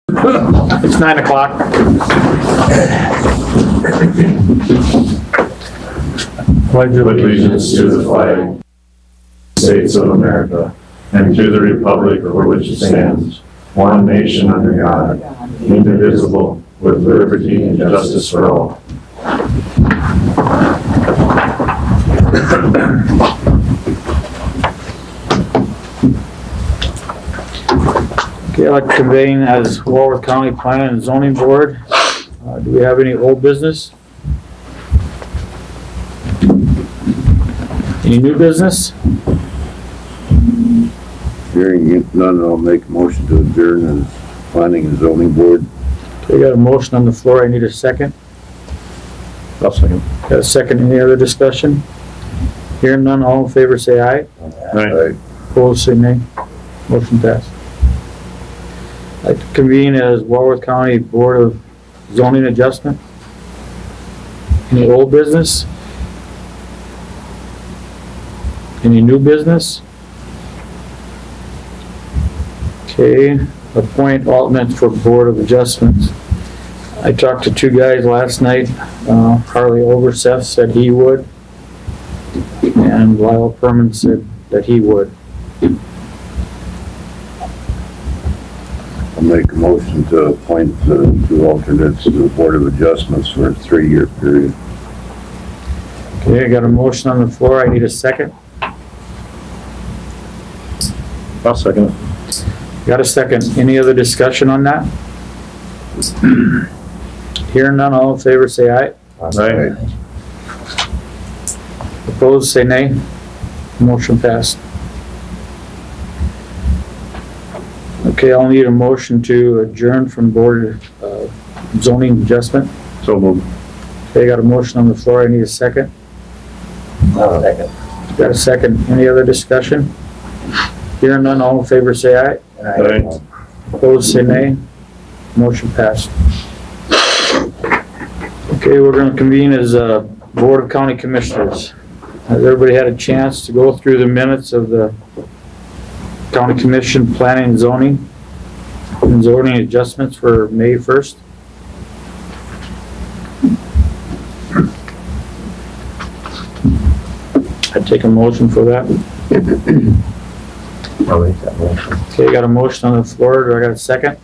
It's 9 o'clock. Pledge allegiance to the flag of the States of America and to the republic for which it stands, one nation under God, indivisible, with liberty and justice for all. Okay, I'd like to convene as Walworth County Planning and Zoning Board. Do we have any old business? Any new business? Hearing none, I'll make a motion to adjourn as planning and zoning board. Okay, got a motion on the floor. I need a second. I'll second. Got a second. Any other discussion? Hearing none, all in favor say aye. Aye. Opposed say nay. Motion passed. I'd like to convene as Walworth County Board of Zoning Adjustment. Any old business? Any new business? Okay, appoint alternates for Board of Adjustments. I talked to two guys last night. Harley Overseth said he would, and Lyle Perman said that he would. I'll make a motion to appoint the two alternates to the Board of Adjustments for a 3-year period. Okay, I got a motion on the floor. I need a second. I'll second it. Got a second. Any other discussion on that? Hearing none, all in favor say aye. Aye. Opposed say nay. Motion passed. Okay, I'll need a motion to adjourn from Board Zoning Adjustment. So moved. Okay, got a motion on the floor. I need a second. Second. Got a second. Any other discussion? Hearing none, all in favor say aye. Aye. Opposed say nay. Motion passed. Okay, we're going to convene as Board of County Commissioners. Has everybody had a chance to go through the minutes of the County Commission Planning and Zoning Adjustments for May 1st? I'd take a motion for that. I'll make that motion. Okay, got a motion on the floor. Do I got a second?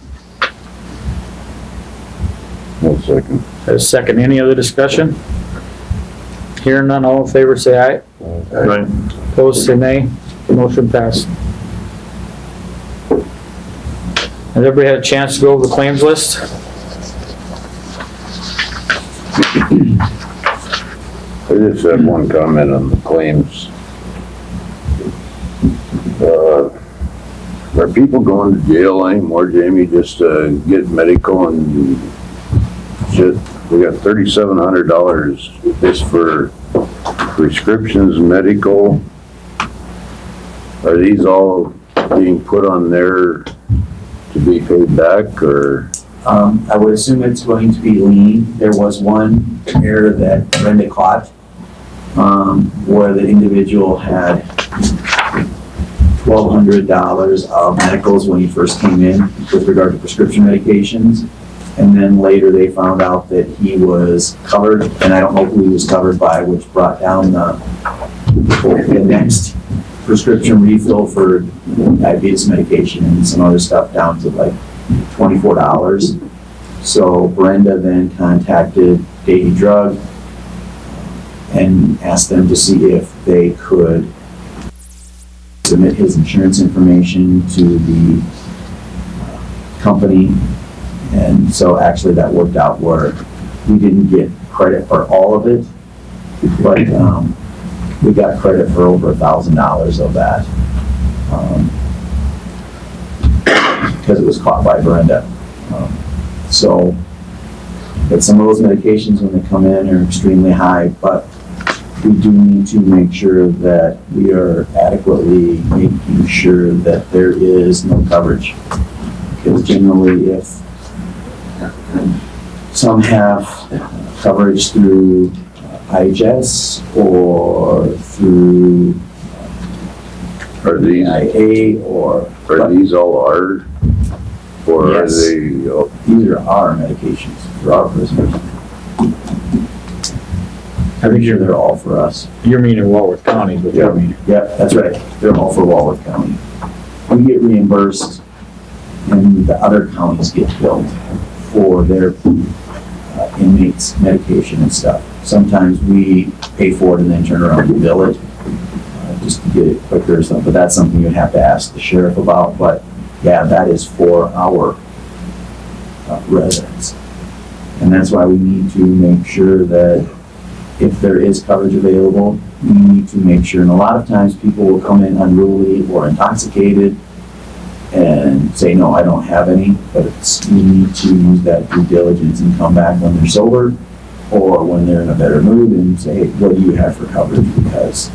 No second. Got a second. Any other discussion? Hearing none, all in favor say aye. Aye. Opposed say nay. Motion passed. Has everybody had a chance to go over the claims list? I just had one comment on the claims. Are people going to jail anymore, Jamie, just to get medical and shit? We got $3,700 just for prescriptions, medical. Are these all being put on there to be paid back, or? I would assume it's going to be lean. There was one error that Brenda caught, where the individual had $1,200 of medicals when he first came in with regard to prescription medications. And then later they found out that he was covered, and I don't know who he was covered by, which brought down the next prescription refill for diabetes medication and some other stuff down to like $24. So Brenda then contacted Davy Drug and asked them to see if they could submit his insurance information to the company. And so actually that worked out where we didn't get credit for all of it, but we got credit for over $1,000 of that. Because it was caught by Brenda. But some of those medications when they come in are extremely high, but we do need to make sure that we are adequately making sure that there is no coverage. Because generally if some have coverage through IHS or through Are these IA or. all our or are Yes. they, These are our medications for our prisoners. I think Sure, they're all for us. you're meaning Walworth County, but Yeah, that's right. They're all for Walworth County. We get reimbursed and the other counties get billed for their inmates' medication and stuff. Sometimes we pay for it and then turn around and bill it, just to get it quicker or something, but that's something you'd have to ask the sheriff about, but yeah, that is for our residents. And that's why we need to make sure that if there is coverage available, we need to make sure, and a lot of times people will come in unruly or intoxicated and say, no, I don't have any, but you need to use that due diligence and come back when they're sober or when they're in a better mood and say, hey, what do you have for coverage? Because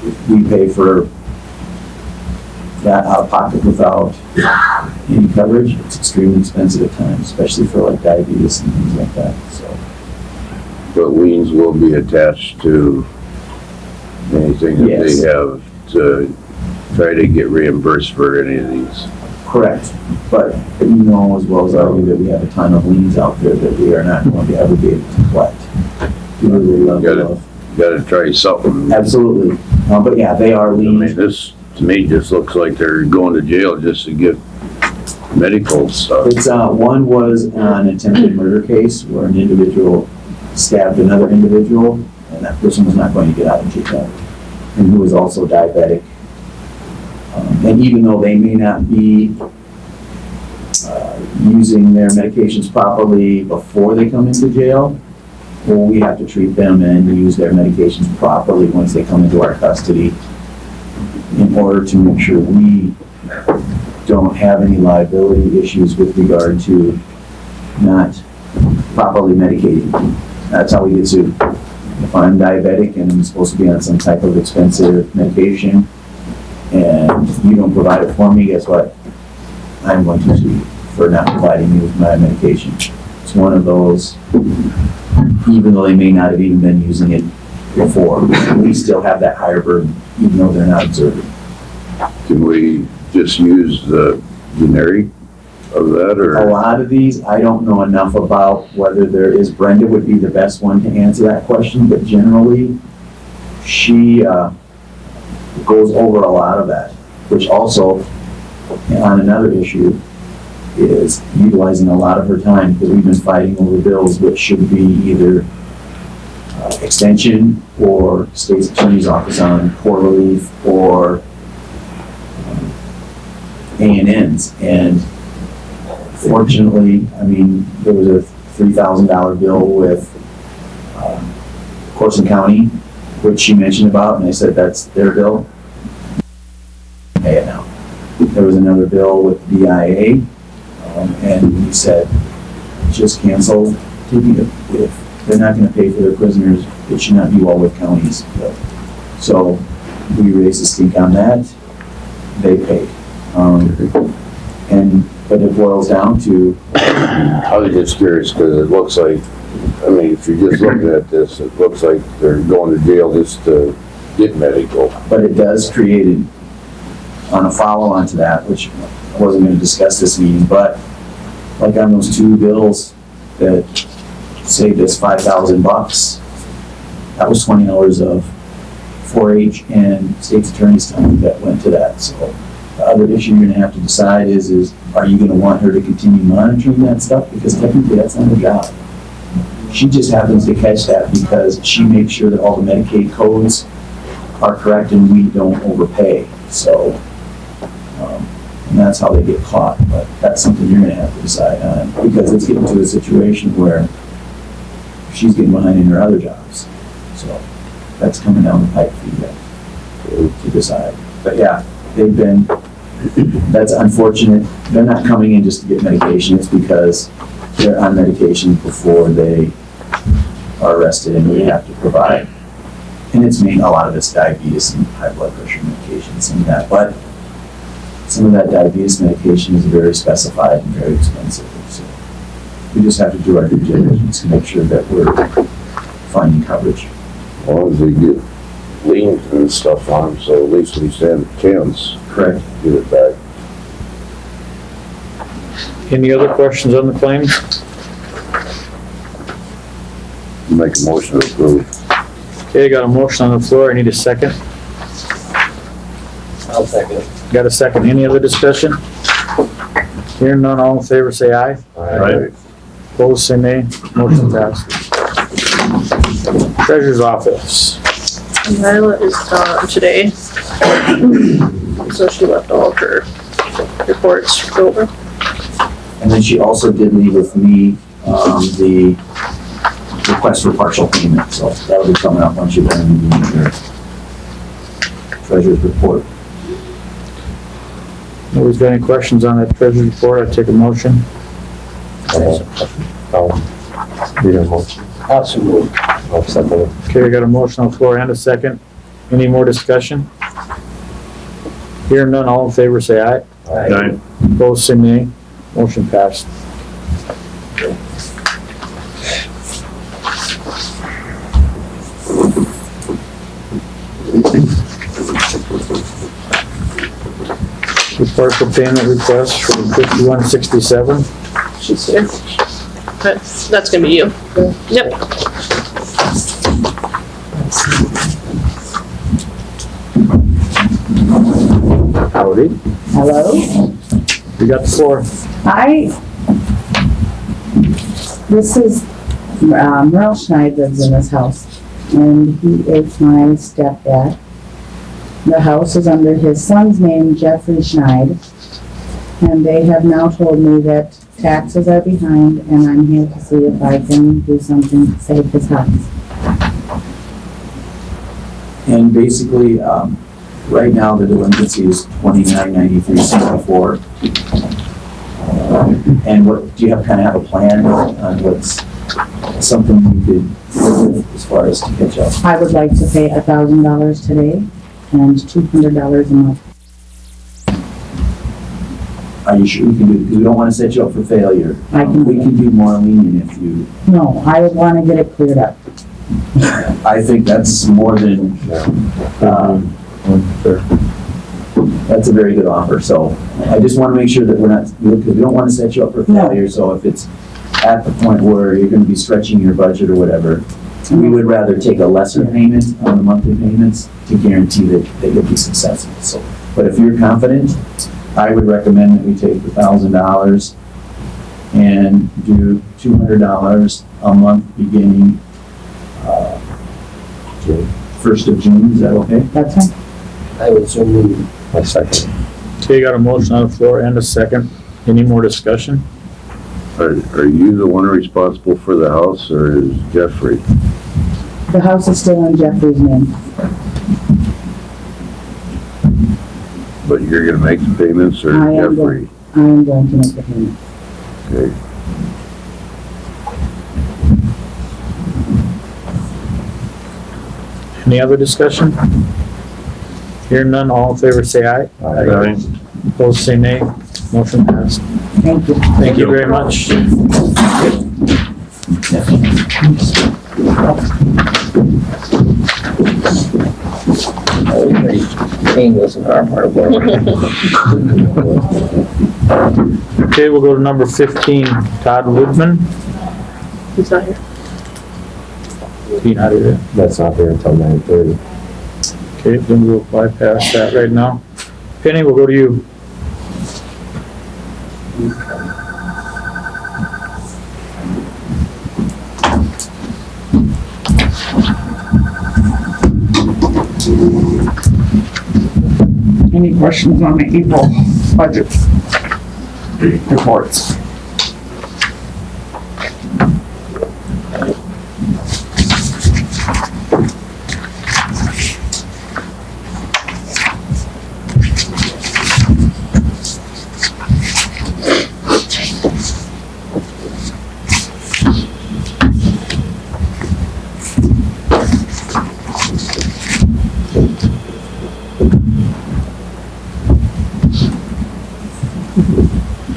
if we pay for that out of pocket without any coverage, it's extremely expensive at times, especially for like diabetes and things like that, so. but liens will be attached to anything that Yes. they have to try to get reimbursed for any of these? Correct, but you know as well as I do that we have a ton of liens out there that we are not going to ever be able to collect. Due to the level of. Gotta try something. Absolutely, but yeah, they are I liens. mean, this, to me, just looks like they're going to jail just to get medical stuff. It's, one was an attempted murder case where an individual stabbed another individual, and that person was not going to get out of jail. And who was also diabetic. And even though they may not be using their medications properly before they come into jail, well, we have to treat them and use their medications properly once they come into our custody in order to make sure we don't have any liability issues with regard to not properly medicating. That's how we get sued. If I'm diabetic and I'm supposed to be on some type of expensive medication and you don't provide it for me, guess what? I'm going to sue you for not providing me with my medication. It's one of those, even though they may not have even been using it before, we still have that higher burden, even though they're not observing. Can we just use the generic of that, A or? lot of these, I don't know enough about whether there is, Brenda would be the best one to answer that question, but generally, she goes over a lot of that, which also, on another issue, is utilizing a lot of her time, because we've been fighting over bills which should be either extension or state's attorney's office on poor relief or A&Ns. And fortunately, I mean, there was a $3,000 bill with Corson County, which she mentioned about, and I said, that's their bill. Pay it now. There was another bill with BIA, and he said, just cancel, taking it. If they're not gonna pay for their prisoners, it should not be Walworth County's bill. So we raised the stink on that, they paid. But it boils down to, I was just curious, because it looks like, I mean, if you're just looking at this, it looks like they're going to jail just to get medical. but it does create, on a follow-on to that, which I wasn't gonna discuss this meeting, but like on those two bills that saved us $5,000, that was 20 hours of 4-H and state's attorney's time that went to that. So the other issue you're gonna have to decide is are you gonna want her to continue monitoring that stuff? Because technically that's not her job. She just happens to catch that because she makes sure that all the Medicaid codes are correct and we don't overpay. So, and that's how they get caught, but that's something you're gonna have to decide on, because it's getting to a situation where she's getting behind in her other jobs. So that's coming down the pipe for you guys to decide. But yeah, they've been, that's unfortunate. They're not coming in just to get medication, it's because they're on medication before they are arrested and we have to provide. And it's a lot of it's diabetes and high blood pressure medications and that, but some of that diabetes medication is very specified and very expensive. So we just have to do our due diligence to make sure that we're finding coverage. As long as they get liens and stuff on them, so at least we stand a chance Correct. to get it back. Any other questions on the claims? Make a motion to approve. Okay, got a motion on the floor. I need a second. I'll second. Got a second. Any other discussion? Hearing none, all in favor say aye. Right. Opposed, say nay. Motion passes. Treasurer's office. Nyla is gone today. So she left all of her reports over. And then she also did leave with me, the request for partial payment, so that'll be coming up once you're done reviewing your treasurer's report. Nobody's got any questions on that treasurer's report? I'd take a motion. Need a motion. Absolutely. I'll second it. Okay, I got a motion on the floor and a second. Any more discussion? Hearing none, all in favor say aye. Aye. Opposed, say nay. Motion passed. The partial payment request for 5167. She's here. That's gonna be you. Yep. Howdy. Hello? You got the floor. Hi. This is, Merle Schneid lives in this house, and he is my stepdad. The house is under his son's name, Jeffrey Schneid, and they have now told me that taxes are behind, and I'm here to see if I can do something to save his house. And basically, right now, the delinquency is $29.93.74. And what, do you have a plan on what's something you could live with as far as to catch up? I would like to pay $1,000 today and $200 a month. Are you sure we can do, because we don't want to set you up for failure. I can do We can be more lenient if you, No, I would want to get it cleared up. I think that's more than, that's a very good offer, so I just want to make sure that we're not, because we don't want to set you up for No. failure, so if it's at the point where you're going to be stretching your budget or whatever, we would rather take a lesser payment on the monthly payments to guarantee that you'll be successful, so. But if you're confident, I would recommend that we take $1,000 and do $200 a month beginning, 1st of June, is that okay? That's fine. I would assume we. I second. Okay, got a motion on the floor and a second. Any more discussion? Are you the one responsible for the house, or is Jeffrey? The house is still in Jeffrey's name. But you're gonna make the payments, or I am Jeffrey? I am going to make the payment. Okay. Any other discussion? Hearing none, all in favor say aye. Aye. Opposed say nay. Motion passed. Thank you. Thank you very much. Painless in our part of the Okay, we'll go to number 15, Todd Woodman. He's not here. He not here. That's not there until 9:30. Okay, then we'll bypass that right now. Penny, we'll go to you. Any questions on the April budget reports?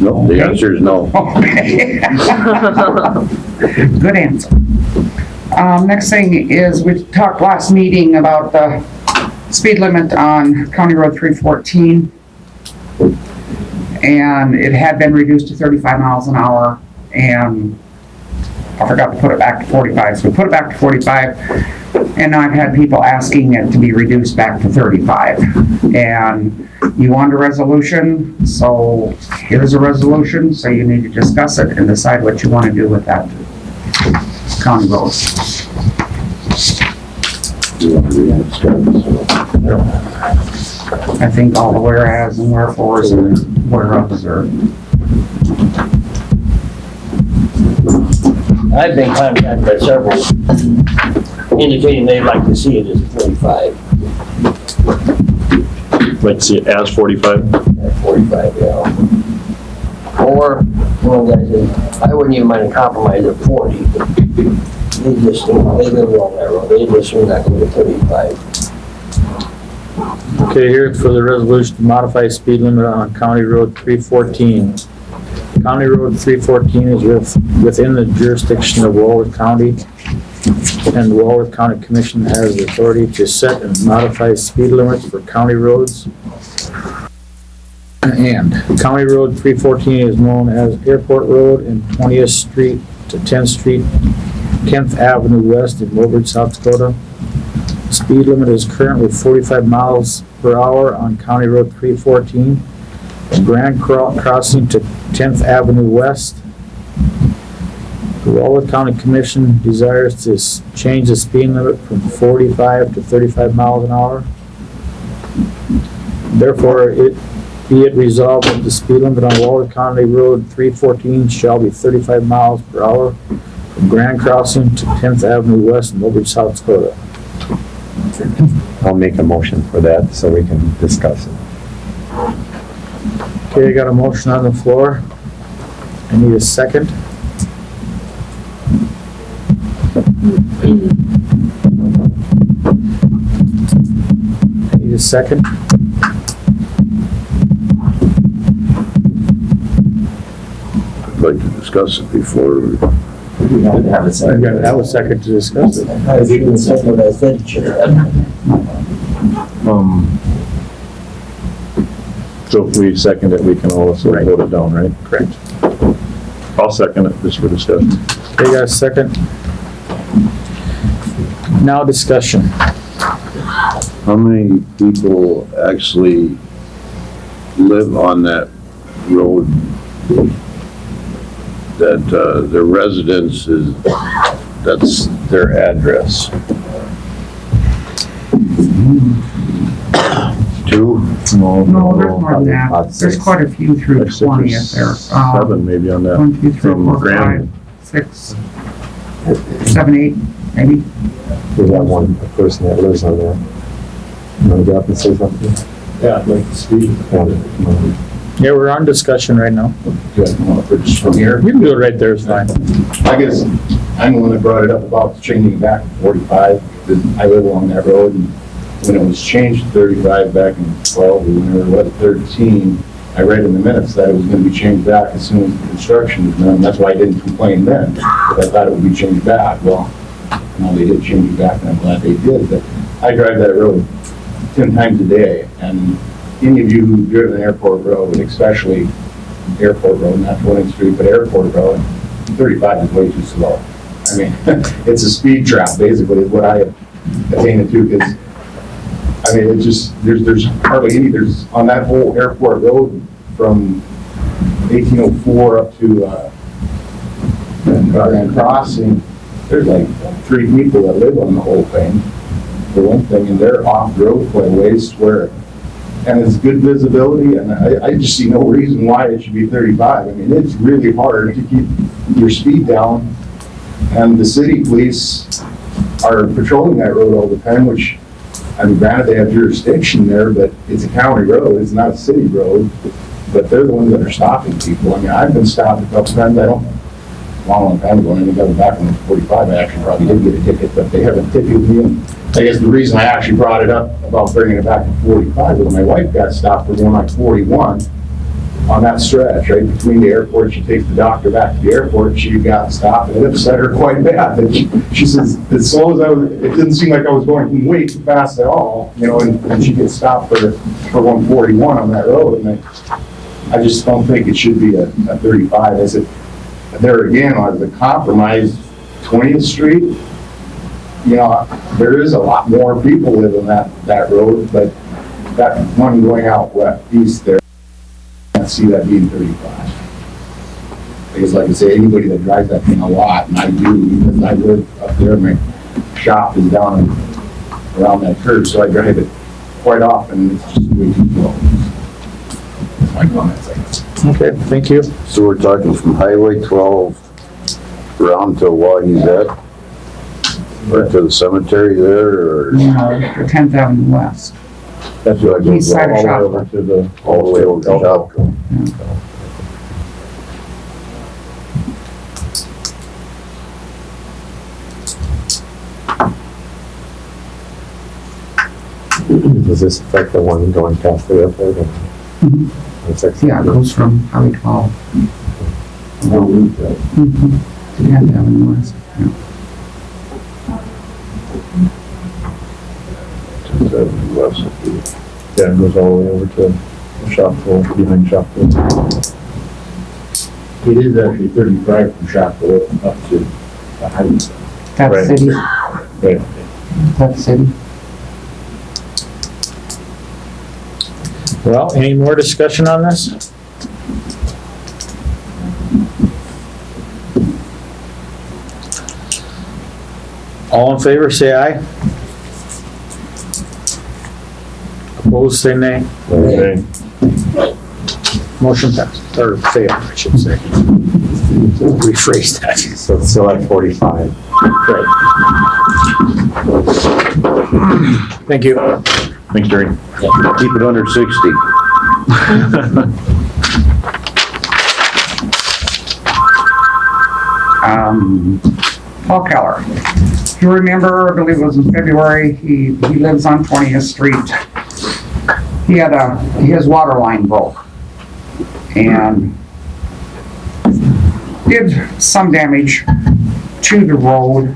No, the answer is no. Okay. Good answer. Next thing is, we talked last meeting about the speed limit on County Road 314. and it had been reduced to 35 miles an hour, and I forgot to put it back to 45, so we put it back to 45, and now I've had people asking it to be reduced back to 35. And you want a resolution, so here's a resolution, so you need to discuss it and decide what you want to do with that county road. I think all the whereas and wherefores and whereas are. I've been contacted by several indicating they'd like to see it as 45. Like to see it as 45? At 45, yeah. Or, one guy said, I wouldn't even mind a compromise at 40, but they just, they live along that road, they just are not going to 35. Okay, here for the resolution to modify speed limit on County Road 314. County Road 314 is within the jurisdiction of Walworth County, and the Walworth County Commission has the authority to set and modify speed limits for county roads. And County Road 314 is known as Airport Road and 20th Street to 10th Street, 10th Avenue West in Walworth, South Dakota. Speed limit is currently 45 miles per hour on County Road 314, from Grand Crossing to 10th Avenue West. The Walworth County Commission desires to change the speed limit from 45 to 35 miles an hour. Therefore, be it resolved that the speed limit on Walworth County Road 314 shall be 35 miles per hour from Grand Crossing to 10th Avenue West in Walworth, South Dakota. I'll make a motion for that so we can discuss it. Okay, I got a motion on the floor. I need a second. I need a second. I'd like to discuss it before. You have to have it I said. got to have a second to discuss it. I was even second what I said, Chair. So if we second it, we can also vote it down, right? Correct. I'll second it, just for discussion. Okay, got a second? Now discussion. How many people actually live on that road that, their residence is, that's their address? Two? No, there's more than that. There's quite a few through Like 20th there. 7 maybe on that. 1, 2, 3, From 4, Grand. 5, 6, 7, 8, maybe. We got one person that lives on there. You want to get up and say something? Yeah, I'd like to speak. Yeah, we're on discussion right now. From here, You can do it right there, it's fine. I guess I'm the one that brought it up about changing back to 45, because I live along that road, and when it was changed to 35 back in 12, or whenever it was 13, I read in the minutes that it was gonna be changed back as soon as the construction was done. That's why I didn't complain then, because I thought it would be changed back. Well, no, they did change it back, and I'm glad they did, but I drive that road 10 times a day, and any of you who've driven Airport Road, especially Airport Road, not 20th Street, but Airport Road, 35 is way too slow. I mean, it's a speed trap, basically, is what I have attained to, because, I mean, it just, there's hardly any, there's, on that whole Airport Road, from 1804 up to, Grand Crossing, there's like 3 people that live on the whole thing, for one thing, and they're off-road quite a ways where, and it's good visibility, and I just see no reason why it should be 35. I mean, it's really hard to keep your speed down, and the city police are patrolling that road all the time, which, I mean, granted, they have jurisdiction there, but it's a county road, it's not a city road, but they're the ones that are stopping people. I mean, I've been stopped a couple times, I don't, a long time ago, and I think I was back when it was 45, I actually probably did get a ticket, but they haven't ticketed me. And I guess the reason I actually brought it up about bringing it back to 45 was my wife got stopped for going like 41 on that stretch, right between the airport. She takes the doctor back to the airport, she got stopped, and it upset her quite bad. And she says, as slow as I was, it didn't seem like I was going way too fast at all, you know, and she gets stopped for 141 on that road. And I just don't think it should be a 35. I said, there again, on the compromise 20th Street, you know, there is a lot more people live in that road, but that one going out east there, I can't see that being 35. Because like I say, anybody that drives that thing a lot, and I do, because I live up there, my shop is down around that curve, so I drive it quite often, it's just way too slow. That's my comments, I guess. Okay, thank you. So we're talking from Highway 12 around to Wahizet? Or to the cemetery there, or? No, the 10th Avenue West. That's what I East side of Shopko. All the way over to Shopko. Does this affect the one going past the airport? Mhm. Yeah, it goes from Highway 12. Mhm. To 10th Avenue West. Yeah. Yeah, it goes all the way over to Shopville, behind Shopville. It is actually 35 from Shopko up to the highway. That's Right. city. Right. That's city. Well, any more discussion on this? All in favor, say aye. Opposed, say nay. Okay. Motion passed, or failed, I should say. Rephrase that. So it's still at 45. Right. Thank you. Thanks, Jerry. Keep it under 60. Paul Keller. If you remember, I believe it was in February, he lives on 20th Street. He had his water line broke and did some damage to the road,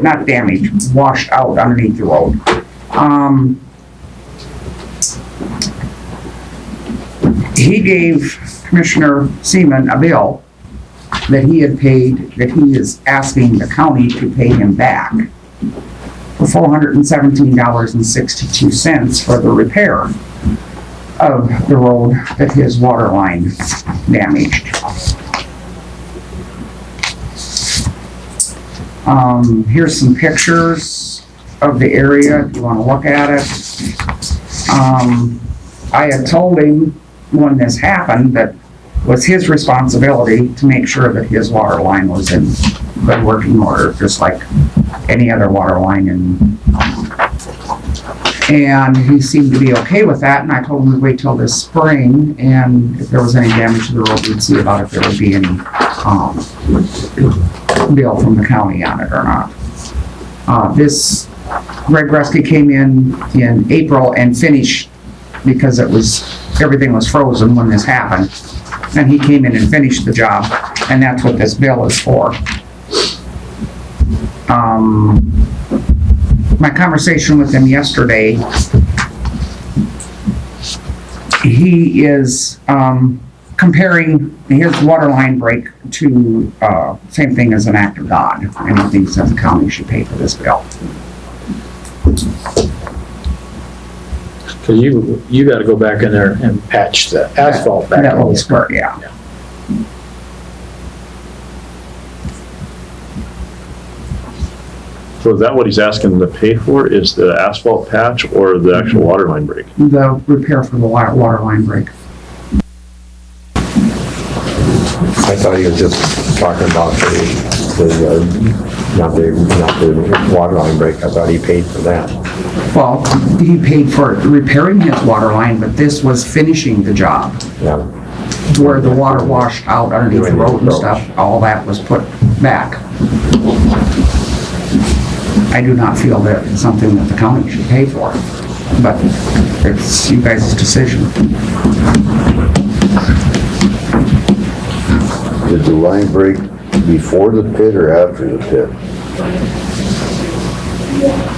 not damage, washed out underneath the road. He gave Commissioner Seaman a bill that he had paid, that he is asking the county to pay him back for $417.62 for the repair of the road that his water line damaged. Here's some pictures of the area if you want to look at it. I had told him when this happened that it was his responsibility to make sure that his water line was in good working order, just like any other water line. And he seemed to be okay with that, and I told him to wait till this spring, and if there was any damage to the road, we'd see about if there would be any bill from the county on it or not. This, Greg Rusky came in April and finished, because everything was frozen when this happened, and he came in and finished the job, and that's what this bill is for. My conversation with him yesterday, he is comparing his water line break to same thing as an act of God, and he thinks that the county should pay for this bill. Cause you gotta go back in there and patch the asphalt back. That little square, yeah. So is that what he's asking them to pay for, is the asphalt patch or the actual water line break? The repair for the water line break. I thought he was just talking about not the water line break. I thought he paid for that. Well, he paid for repairing his water line, but this was finishing the job. Yeah. Where the water washed out underneath the road and stuff, all that was put back. I do not feel that it's something that the county should pay for, but it's you guys' decision. Did the line break before the pit or after the pit?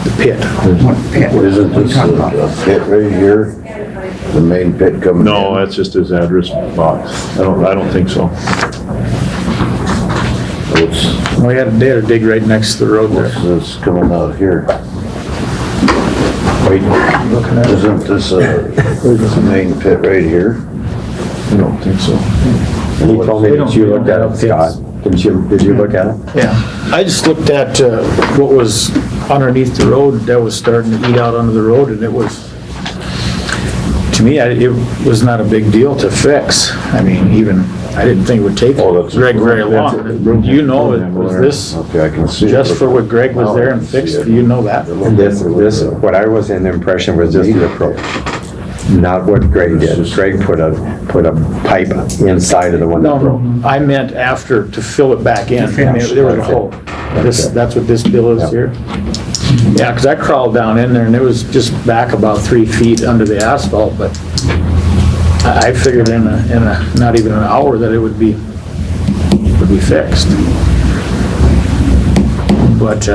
The pit. What pit? Isn't What are you this talking about? a pit right here? the main pit coming in? No, that's just his address box. I don't think so. It's, We had to dig right next to the road there. it's coming out here. Wait, looking at it. Isn't this the main pit right here? I don't think so. He told me that you looked at it, We don't have Scott. Did you look at it? Yeah, I just looked at what was underneath the road that was starting to eat out under the road, and it was, to me, it was not a big deal to fix. I mean, even, I didn't think it would take Oh, that's- Greg very long. You know, was this Okay, I can see it. just for what Greg was there and fixed? Do you know that? And this, what I was in the impression was just the approach, not what Greg did. Greg put a pipe inside of the one that broke. No, I meant after to fill it back in. I mean, there was a hole. That's what this bill is here? Yeah, because I crawled down in there and it was just back about 3 feet under the asphalt, but I figured in not even an hour that it would be fixed. But,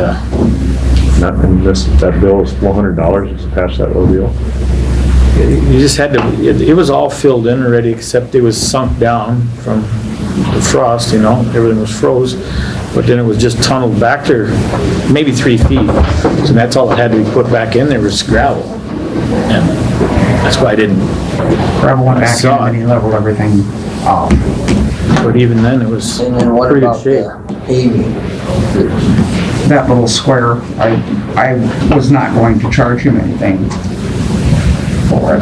Not, and that bill is $400 to patch that ordeal. you just had to, it was all filled in already, except it was sunk down from the frost, you know, everything was froze. But then it was just tunneled back there, maybe 3 feet. So that's all that had to be put back in there was gravel. And that's why I didn't, Gravel went back in saw it. and he leveled everything off. but even then it was And then what pretty good about shape. the paving? That little square, I was not going to charge him anything for it.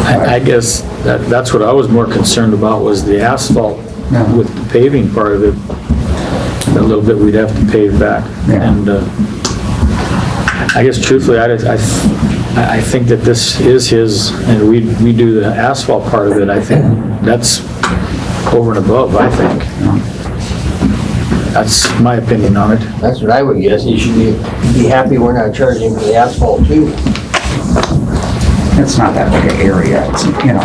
I guess that's what I was more concerned about was the asphalt Yeah. with the paving part of it. A little bit we'd have to pave back. Yeah. And I guess truthfully, I think that this is his, and we do the asphalt part of it, I think that's over and above, I think. That's my opinion on it. That's what I would guess. You should be happy we're not charging for the asphalt too. It's not that big an area, it's, you know,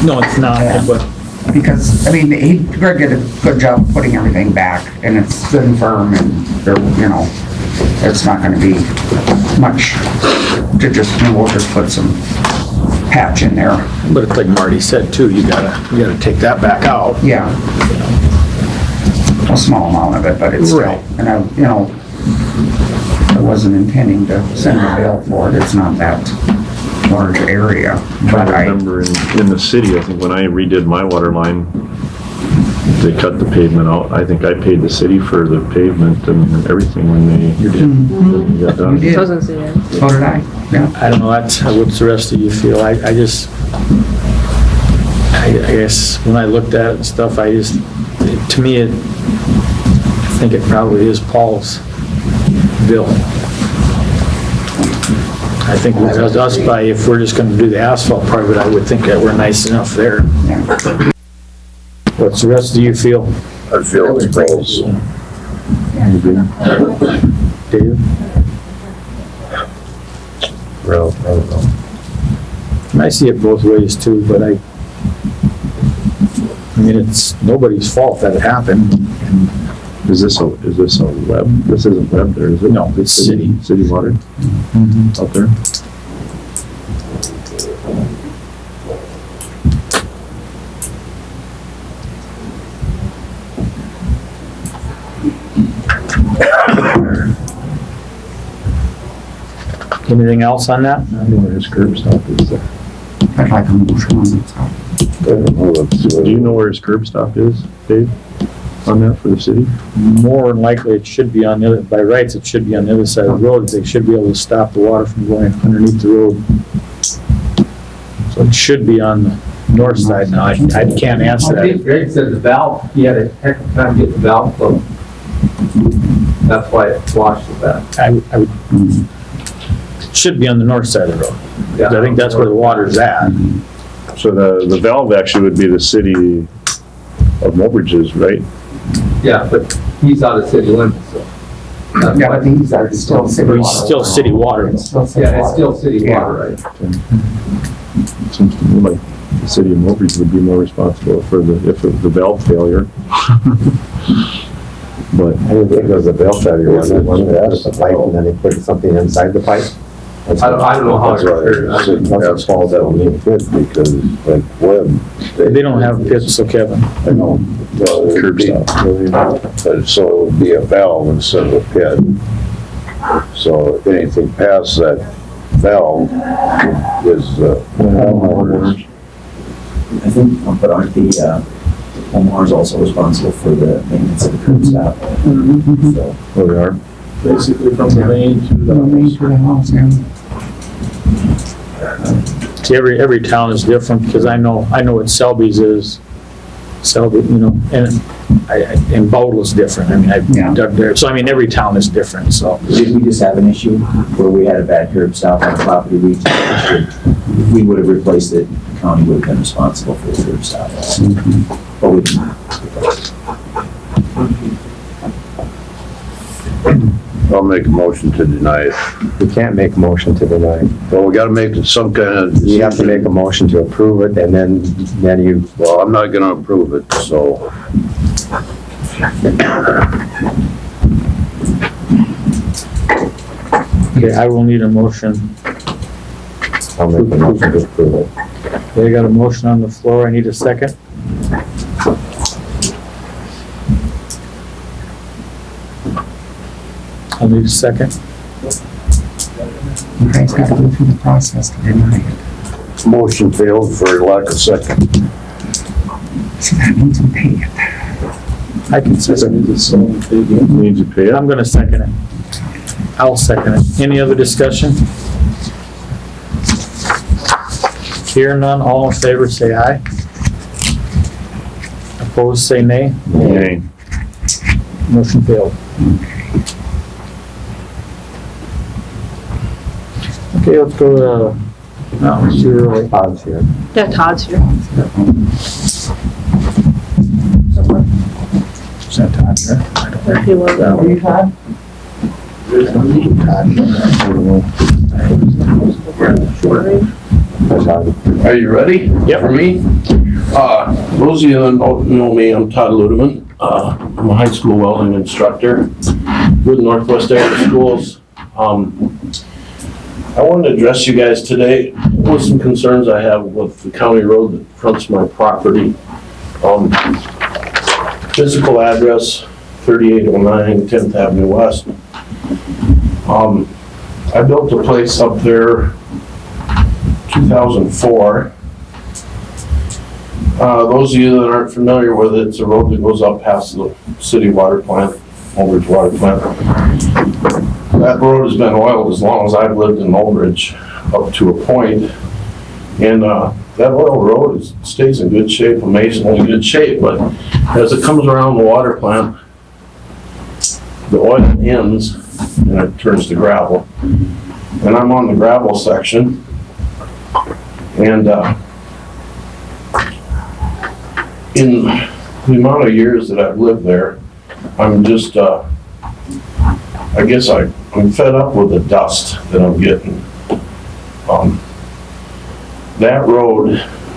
No, it's not, but because, I mean, Greg did a good job of putting everything back and it's thin firm and there, you know, it's not gonna be much to just, we'll just put some patch in there. But it's like Marty said too, you gotta take that back out. Yeah. A small amount of it, but it's still, Right. and I, you know, I wasn't intending to send a bill for it, it's not that large area. But I remember in the city, I think when I redid my water line, they cut the pavement out. I think I paid the city for the pavement and everything when they got done. You did, so Doesn't see it. did I, yeah. I don't know, that's, what's the rest of you feel? I guess when I looked at it and stuff, to me, I think it probably is Paul's bill. I think with us if we're just gonna do the asphalt part of it, I would think that we're nice enough there. What's the rest of you feel? I feel it's close. Dave? Well, I don't know. And I see it both ways too, but I mean, it's nobody's fault that it happened. Is this a web? This isn't web there, is it? No, it's city. City water out there? Anything else on that? I don't know where his curb stop is there. I'd like a motion on that. Do you know where his curb stop is, Dave? On that for the city? More than likely, it should be on the other, by rights, it should be on the other side of the road. They should be able to stop the water from going underneath the road. So it should be on the north side. Now, I can't answer I think that. Greg said the valve, he had a heck of a time getting the valve closed. That's why it washed it back. It should be on the north side of the road. 'Cause I think that's where the water's at. So the valve actually would be the city of Mobridge's, right? Yeah, but he's out of city limits, so. That's Yeah, why- but these are still city But water. it's still city water. It's still city Yeah, it's water. still city Yeah. water, right? Seems to me like the city of Mobridge would be more responsible for if the valve failure. But I didn't think it was a bell failure, wasn't it? Wasn't it just a pipe and then they put something inside the pipe? I don't know how it compares. That's all that will fit because like Webb. They don't have pits, so Kevin. I know. Well, Curb but so it'd be a valve instead of a pit. So anything past that valve is, homeowners. I think, but aren't the, homeowners also responsible for the maintenance of the curb stop? So, Oh, they are? Basically from the main to the Main to the house, yeah. See, every town is different, because I know what Selby's is. Selby, you know, and Bowdle's different. I mean, Yeah. I've dug there, so I mean, every town is different, so. did we just have an issue where we had a bad curb stop on the property we if we would have replaced it, the county would have been responsible for the curb stop. But we didn't. I'll make a motion to deny it. We can't make a motion to deny. Well, we gotta make some kind of. You have to make a motion to approve it, and then you, Well, I'm not gonna approve it, so. Okay, I will need a motion. I'll make a motion to approve it. Okay, I got a motion on the floor. I need a second. I'll need a second. You guys gotta go through the process to deny it. Motion failed for lack of second. So that means we pay it. I can second it. Needs to pay it. I'm gonna second it. I'll second it. Any other discussion? Hear none, all in favor say aye. Opposed say nay. Nay. Motion failed. Okay, let's go to, no, zero. Todd's here. Yeah, Todd's here. Is that Todd here? I don't Or he was out. Are you ready? Yep. For me? Those of you that know me, I'm Todd Ludeman. I'm a high school welding instructor with Northwest Area Schools. I wanted to address you guys today with some concerns I have with the county road that fronts my property. Physical address, 3809 10th Avenue West. I built a place up there 2004. Those of you that aren't familiar with it, it's a road that goes up past the city water plant, Oldridge water plant. That road has been oiled as long as I've lived in Oldridge, up to a point. And that oil road stays in good shape, amazingly good shape, but as it comes around the water plant, the oil ends and it turns to gravel. And I'm on the gravel section. And in the amount of years that I've lived there, I'm just, I guess I'm fed up with the dust that I'm getting. That road,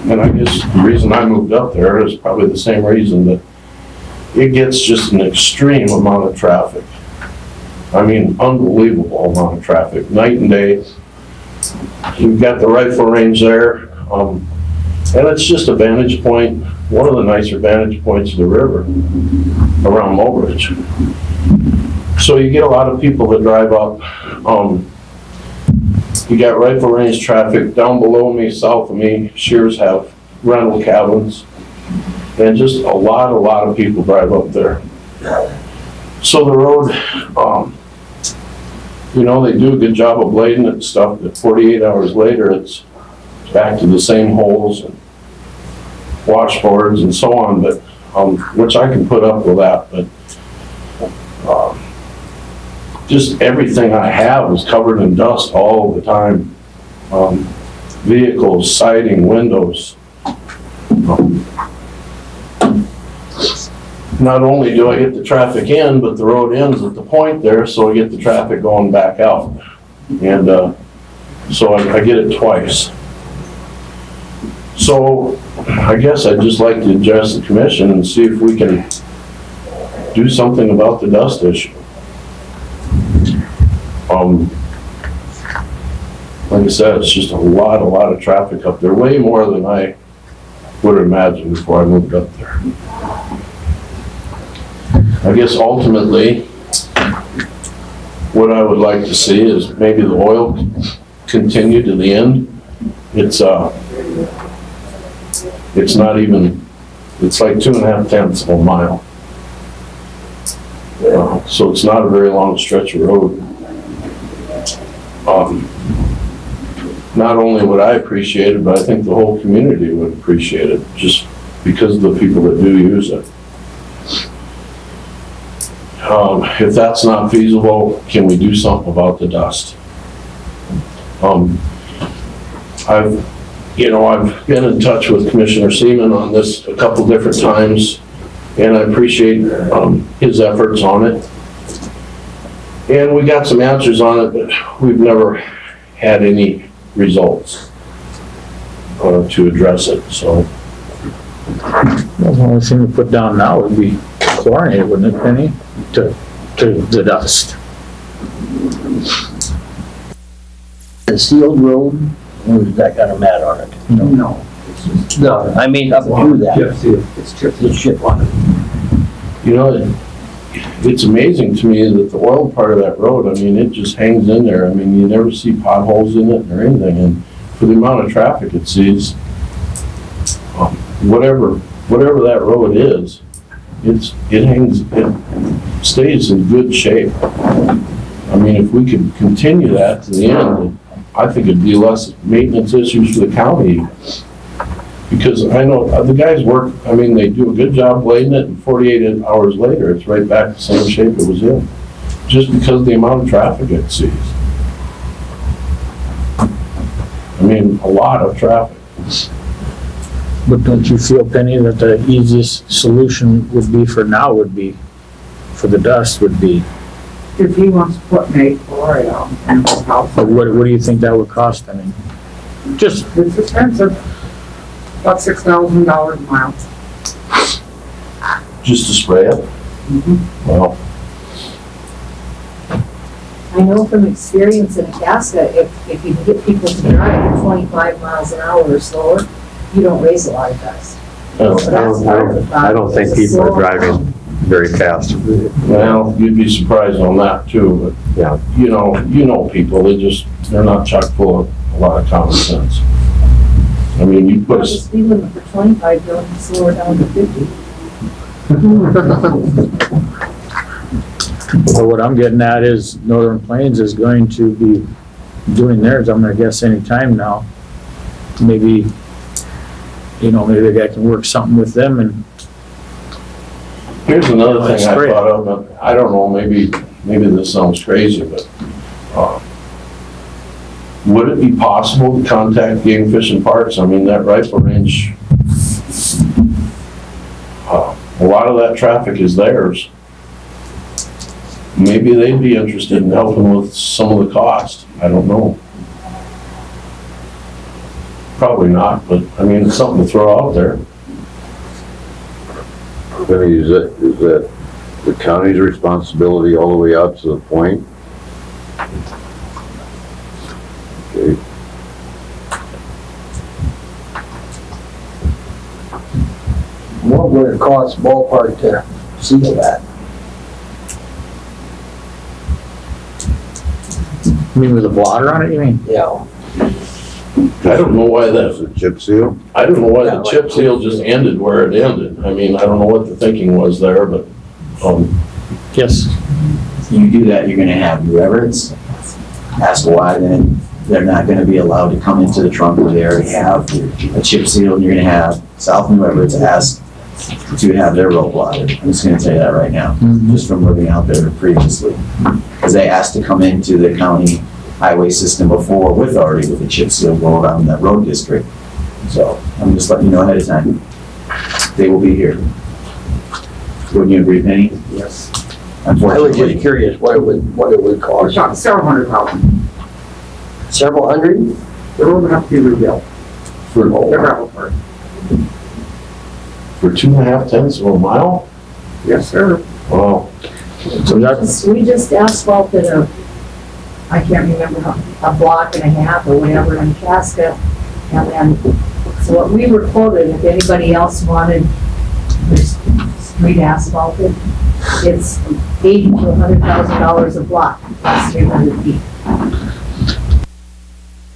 and I guess the reason I moved up there is probably the same reason, that it gets just an extreme amount of traffic. I mean, unbelievable amount of traffic, night and day. You've got the rifle range there, and it's just a vantage point, one of the nicer vantage points of the river around Walworth. So you get a lot of people that drive up. You got rifle range traffic down below me, south of me. Shears have rental cabins, and just a lot of people drive up there. So the road, you know, they do a good job of blading and stuff, but 48 hours later, it's back to the same holes and washboards and so on, but, which I can put up with that, but, just everything I have is covered in dust all the time. Vehicles, siding, windows. Not only do I get the traffic in, but the road ends at the point there, so I get the traffic going back out. And so I get it twice. So I guess I'd just like to address the commission and see if we can do something about the dust issue. like I said, it's just a lot of traffic up there, way more than I would have imagined before I moved up there. I guess ultimately, what I would like to see is maybe the oil continue to the end. It's not even, it's like 2.5 tenths of a mile. So it's not a very long stretch of road. Not only would I appreciate it, but I think the whole community would appreciate it, just because of the people that do use it. If that's not feasible, can we do something about the dust? I've been in touch with Commissioner Seaman on this a couple different times, and I appreciate his efforts on it. And we got some answers on it, but we've never had any results to address it, so. Well, the only thing to put down now would be chlorinated, wouldn't it, Penny? To the dust. The sealed road, or is that got a mat on it? No. No, I mean up to that. Chip seal. It's chip on it. You know, it's amazing to me that the oil part of that road, I mean, it just hangs in there. I mean, you never see potholes in it or anything, and for the amount of traffic it sees, whatever that road is, it stays in good shape. I mean, if we could continue that to the end, I think it'd be less maintenance issues for the county. Because I know the guys work, I mean, they do a good job blading it, and 48 hours later, it's right back to the same shape it was in. Just because of the amount of traffic it sees. I mean, a lot of traffic. But don't you feel, Penny, that the easiest solution would be for now would be, for the dust would be, If he wants to put Nate Flory on in his house, but what do you think that would cost? I mean, just, it's expensive. About $6,000 a mile. Just to spray it? Well, I know from experience in Alaska, if you can get people to drive at 25 miles an hour or slower, you don't raise a lot of dust. I don't think people are driving very fast. well, you'd be surprised on that too, but Yeah. you know people, they're not chock full of a lot of common sense. I mean, you put, The speed limit for 25, you don't slow it down to 50. well, what I'm getting at is Northern Plains is going to be doing theirs, I'm gonna guess anytime now. Maybe, maybe the guy can work something with them and, here's another thing I Spray it. thought of, but I don't know, maybe this sounds crazy, but, would it be possible to contact Game Fish and Parks? I mean, that rifle range, a lot of that traffic is theirs. Maybe they'd be interested in helping with some of the cost. I don't know. Probably not, but I mean, it's something to throw out there. Penny, is that the county's responsibility all the way out to the point? Okay. What would it cost ballpark to seal that? I mean, with a blotter on it, you mean? Yeah. I don't know why That's a chip seal? I don't know why Yeah, the like chip seal just ended where it ended. I mean, I don't know what the thinking was there, but, Yes. You do that, you're gonna have New Everett's. Ask why, then they're not gonna be allowed to come into the trunk where they already have a chip seal, and you're gonna have South New Everett's ask to have their road blotted. I'm just gonna tell you that right now, just from living out there previously. Because they asked to come into the county highway system before with a chip seal go around that road district. So I'm just letting you know ahead of time. They will be here. Wouldn't you agree, Penny? Yes. I was Unfortunately. just curious what it would cost. About several $100,000. Several hundred? The road would have to be rebuilt. The gravel part. for 2.5 tenths of a mile? Yes, sir. Wow. So that's, We just asphalted a I can't remember a block and a half or whatever in Casca. And then, so what we were quoted, if anybody else wanted this street asphalted, it's $80,000 to $100,000 a block, that's 300 feet.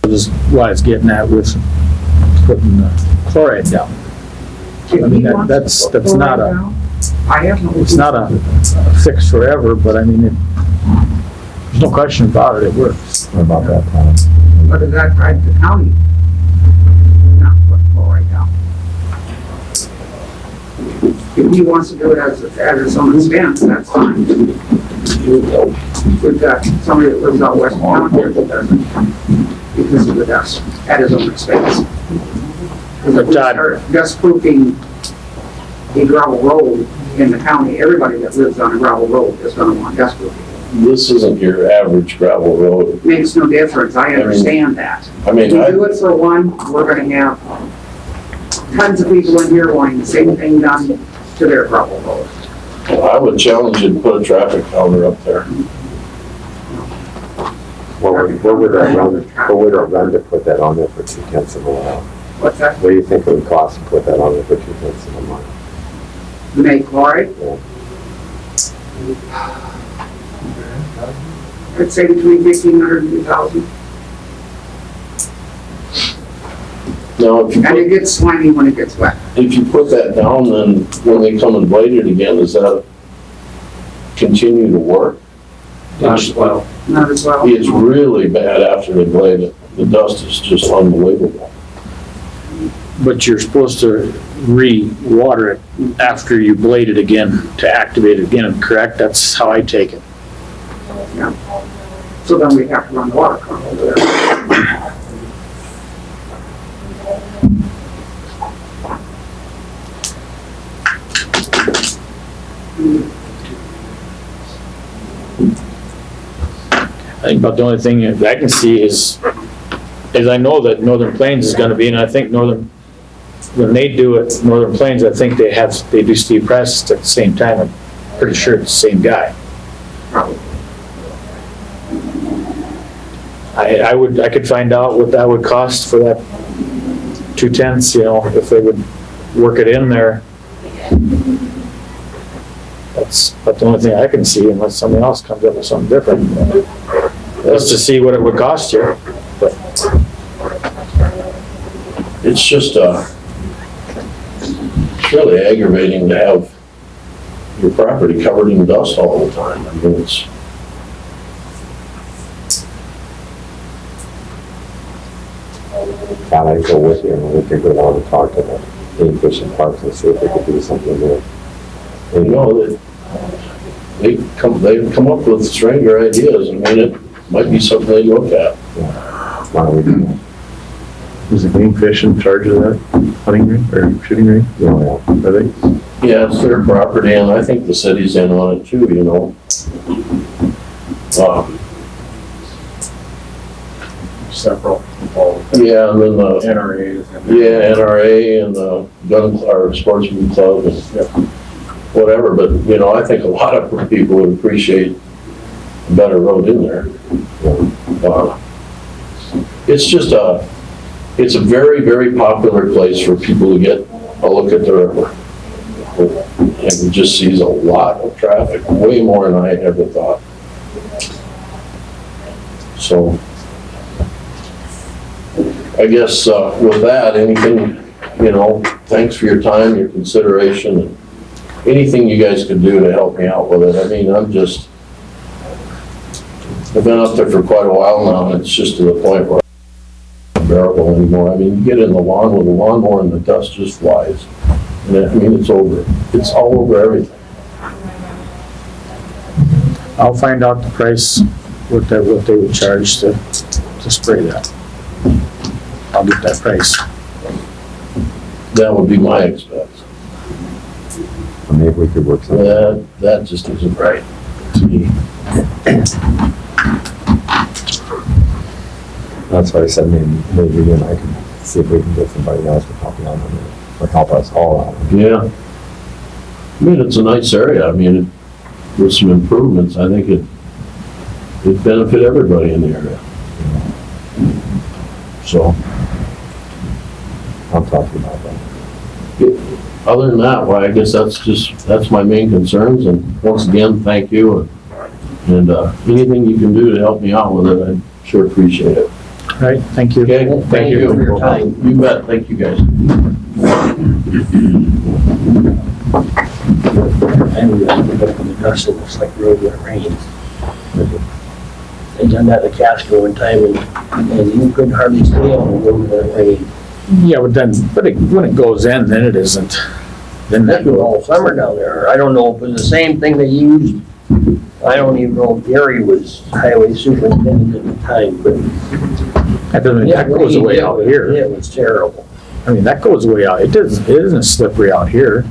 This is why it's getting at with putting the chloride down. I mean, that's not a, I have no. it's not a fix forever, but I mean, there's no question about it, it works. What about that, Tom? But does that drive the county? Not put chloride down. If he wants to do it as his own expense, that's fine. We've got somebody that lives out west town here that doesn't, because of the dust, at his own expense. Because if we start dust proofing a gravel road in the county, everybody that lives on a gravel road is gonna want dust proofing. This isn't your average gravel road. Makes no difference, I understand that. I mean, If we do it for one, we're gonna have tons of people in here wanting the same thing done to their gravel road. I would challenge you to put a traffic counter up there. What would that run to put that on there for 2/10 of a mile? What's that? What do you think it would cost to put that on there for 2/10 of a mile? Make chloride? Yeah. I'd say between 1,500 and 2,000. Now, if you And it put, gets slimy when it gets wet. if you put that down, then when they come and blade it again, does that continue to work? Not as well. Not as well. It's really bad after they blade it. The dust is just unbelievable. But you're supposed to re-water it after you blade it again to activate it again, correct? That's how I take it. Yeah. So then we have to run the water car over there. I think about the only thing that I can see is I know that Northern Plains is gonna be, and I think when they do it, Northern Plains, I think they do Steve Press at the same time. I'm pretty sure it's the same guy. Probably. I could find out what that would cost for that 2/10, you know, if they would work it in there. That's about the only thing I can see unless somebody else comes up with something different. Just to see what it would cost you. But It's just, it's really aggravating to have your property covered in dust all the time. I mean, it's, Thought I'd go with you, and we could go down and talk to the game fishing parks and see if we could do something there. you know, they come up with stranger ideas. I mean, it might be something they look at. Why don't we do that? Is the game fish in charge of that hunting range or shooting range? Yeah, Are they? Yeah, it's their property, and I think the city's in on it too, you know. Several involved. Yeah, and then the, NRAs. yeah, NRA and the or sportsman club and whatever, but, you know, I think a lot of people would appreciate a better road in there. It's just it's a very, very popular place for people to get a look at the river. And it just sees a lot of traffic, way more than I ever thought. So, I guess with that, anything, you know, thanks for your time, your consideration, and anything you guys could do to help me out with it. I mean, I've been up there for quite a while now, and it's just to the point where it's not bearable anymore. I mean, you get in the lawn with a lawnmower and the dust just flies. And I mean, it's over. It's all over everything. I'll find out the price, what they would charge to spray that. I'll get that price. That would be my expense. maybe we could work something. That just isn't right to me. That's why I said maybe you and I can see if we can get somebody else to help you out on it, or help us all out. Yeah. I mean, it's a nice area. I mean, with some improvements, I think it'd benefit everybody in the area. So, I'll talk about that. other than that, well, I guess that's my main concerns, and once again, thank you, and anything you can do to help me out with it, I'd sure appreciate it. All right, thank you. Okay, Thank you for your time. You bet, thank you guys. And we have to put up in the dust, it looks like road when it rains. They done that in the Casco one time and you couldn't hardly stay on the road when it rained. Yeah, but then, when it goes in, then it isn't. Then That that was goes, all summer down there. I don't know if it was the same thing they used. I don't even know if Gary was highway superintendent at the time, but. that doesn't, that goes away out here. It was terrible. I mean, that goes way out. It isn't slippery out here.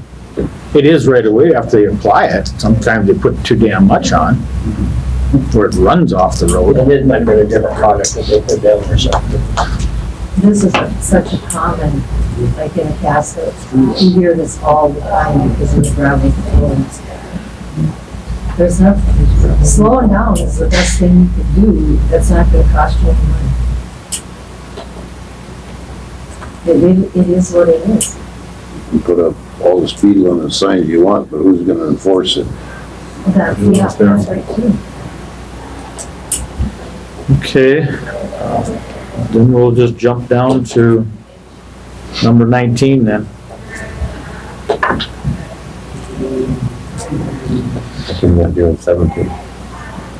It is right away after they apply it. Sometimes they put too damn much on, where it runs off the road. And it might have been a different product that they put down or something. This is such a common, like in a casket, you hear this all the time because of the gravity flows. There's nothing, slowing down is the best thing you can do, that's not gonna cost you any money. It is what it is. You put up all the speed limit signs you want, but who's gonna enforce it? That's right too. Okay, then we'll just jump down to number 19 then. I think we're doing 17.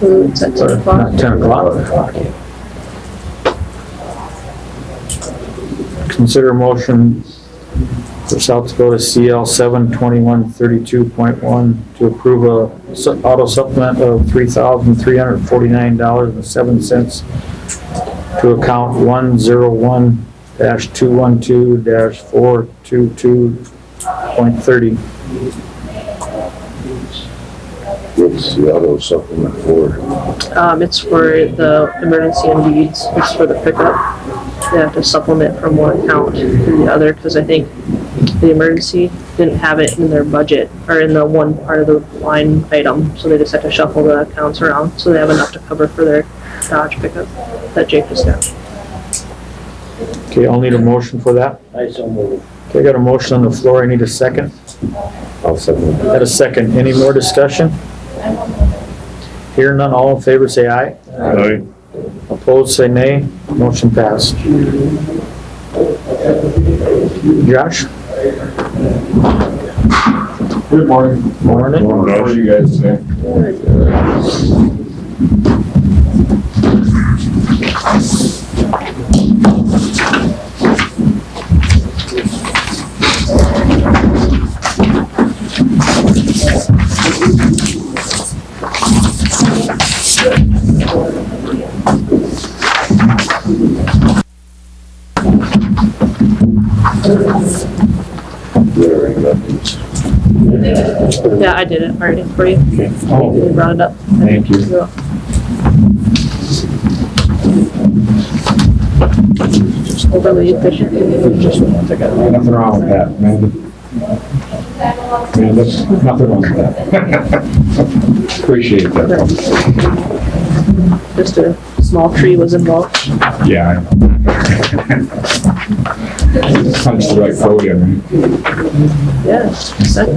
It's at 10 o'clock. Not 10 o'clock. Consider motion for South Dakota CL 72132.1 to approve a auto supplement of $3,349.07 to account 101-212-422.30. What's the auto supplement for? It's for the emergency and weeds, it's for the pickup. They have to supplement from one account to the other, because I think the emergency didn't have it in their budget, or in the one part of the line item, so they just had to shuffle the accounts around, so they have enough to cover for their Dodge pickup that Jake just got. Okay, I'll need a motion for that. I so moved. Okay, I got a motion on the floor, I need a second. I'll second. Got a second, any more discussion? Hear none, all in favor say aye. Aye. Opposed say nay, motion passed. Josh? Good morning. Morning. How are you guys today? Yeah, I did it already for you. Oh, You brought it up. thank you. Yeah. Overly efficient. Nothing wrong with that, Amanda. Amanda, nothing wrong with that. Appreciate that. Just a small tree was involved. Yeah. I know. Punch the right podium, right? Yeah, set.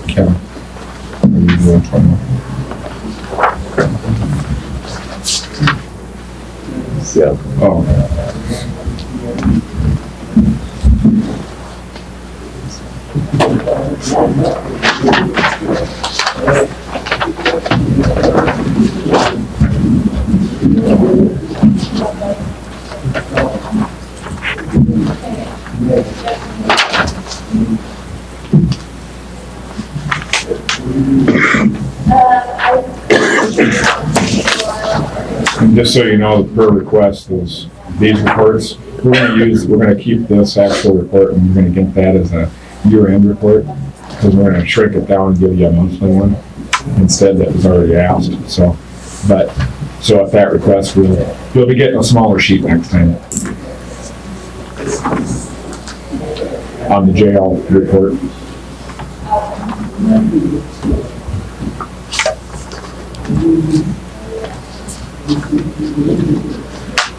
Kevin. Are you doing 21? Yeah. Oh. so you know, per request is these reports, we're gonna keep this actual report and we're gonna get that as a year-end report, because we're gonna shrink it down and give you a monthly one instead that was already asked, so at that request, you'll be getting a smaller sheet next time. On the jail report.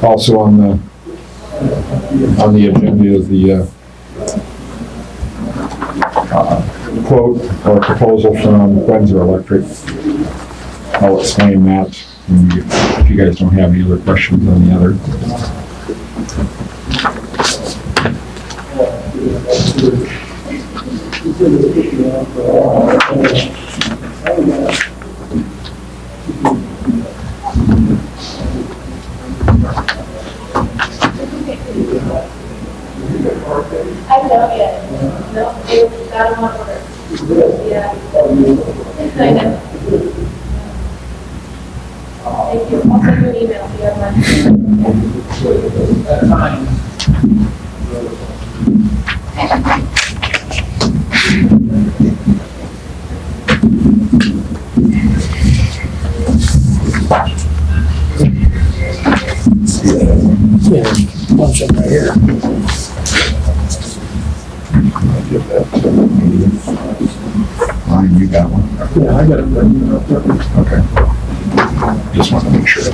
Also on the agenda is the quote or proposal from Windsor Electric. I'll explain that if you guys don't have any other questions on the other. I know yet. No, they got them on order. Yeah. I know. Thank you. I'll send you an email if you have one. That's fine. Yeah, bunch of them right here. Give that to Ryan, you got one? Yeah, I got it. Okay. Just want to make sure.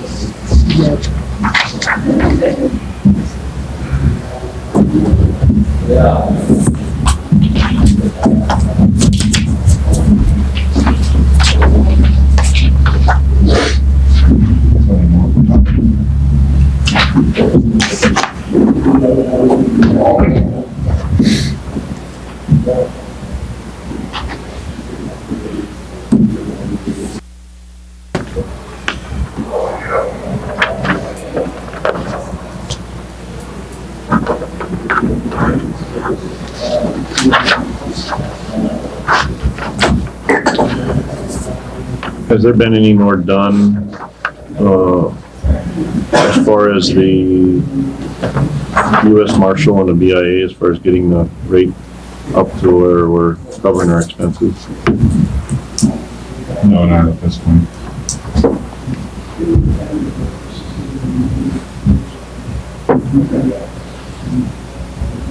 Has there been any more done, as far as the US Marshal and the BIA, as far as getting the rate up to where we're covering our expenses? No, not at this point.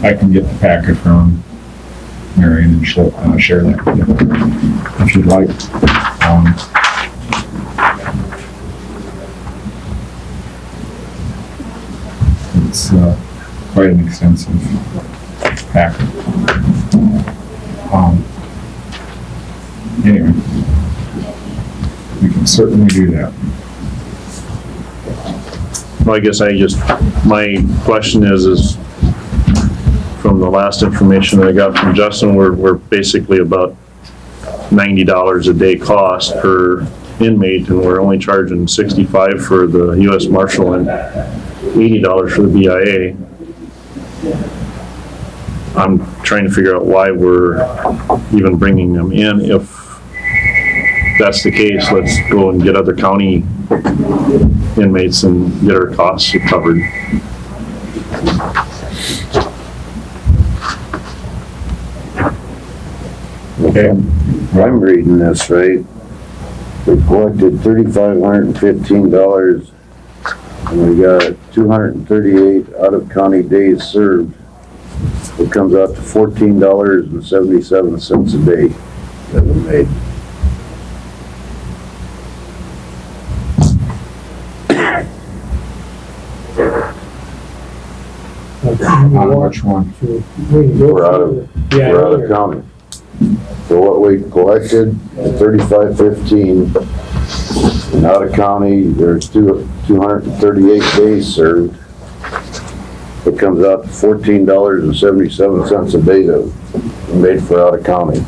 I can get the packet from Marion and she'll share that with you if you'd like. It's quite an extensive packet. Anyway, we can certainly do that. Well, I guess my question is from the last information that I got from Justin, we're basically about $90 a day cost per inmate, and we're only charging $65 for the US Marshal and $80 for the BIA. I'm trying to figure out why we're even bringing them in. If that's the case, let's go and get other county inmates and get our costs covered. Okay. I'm reading this right. We collected $3,515 and we got 238 out-of-county days served. It comes out to $14.77 a day that we made. On which one? We're out of county. So what we collected, $35.15, and out of county, there's 238 days served. It comes out to $14.77 a day that we made for out of county.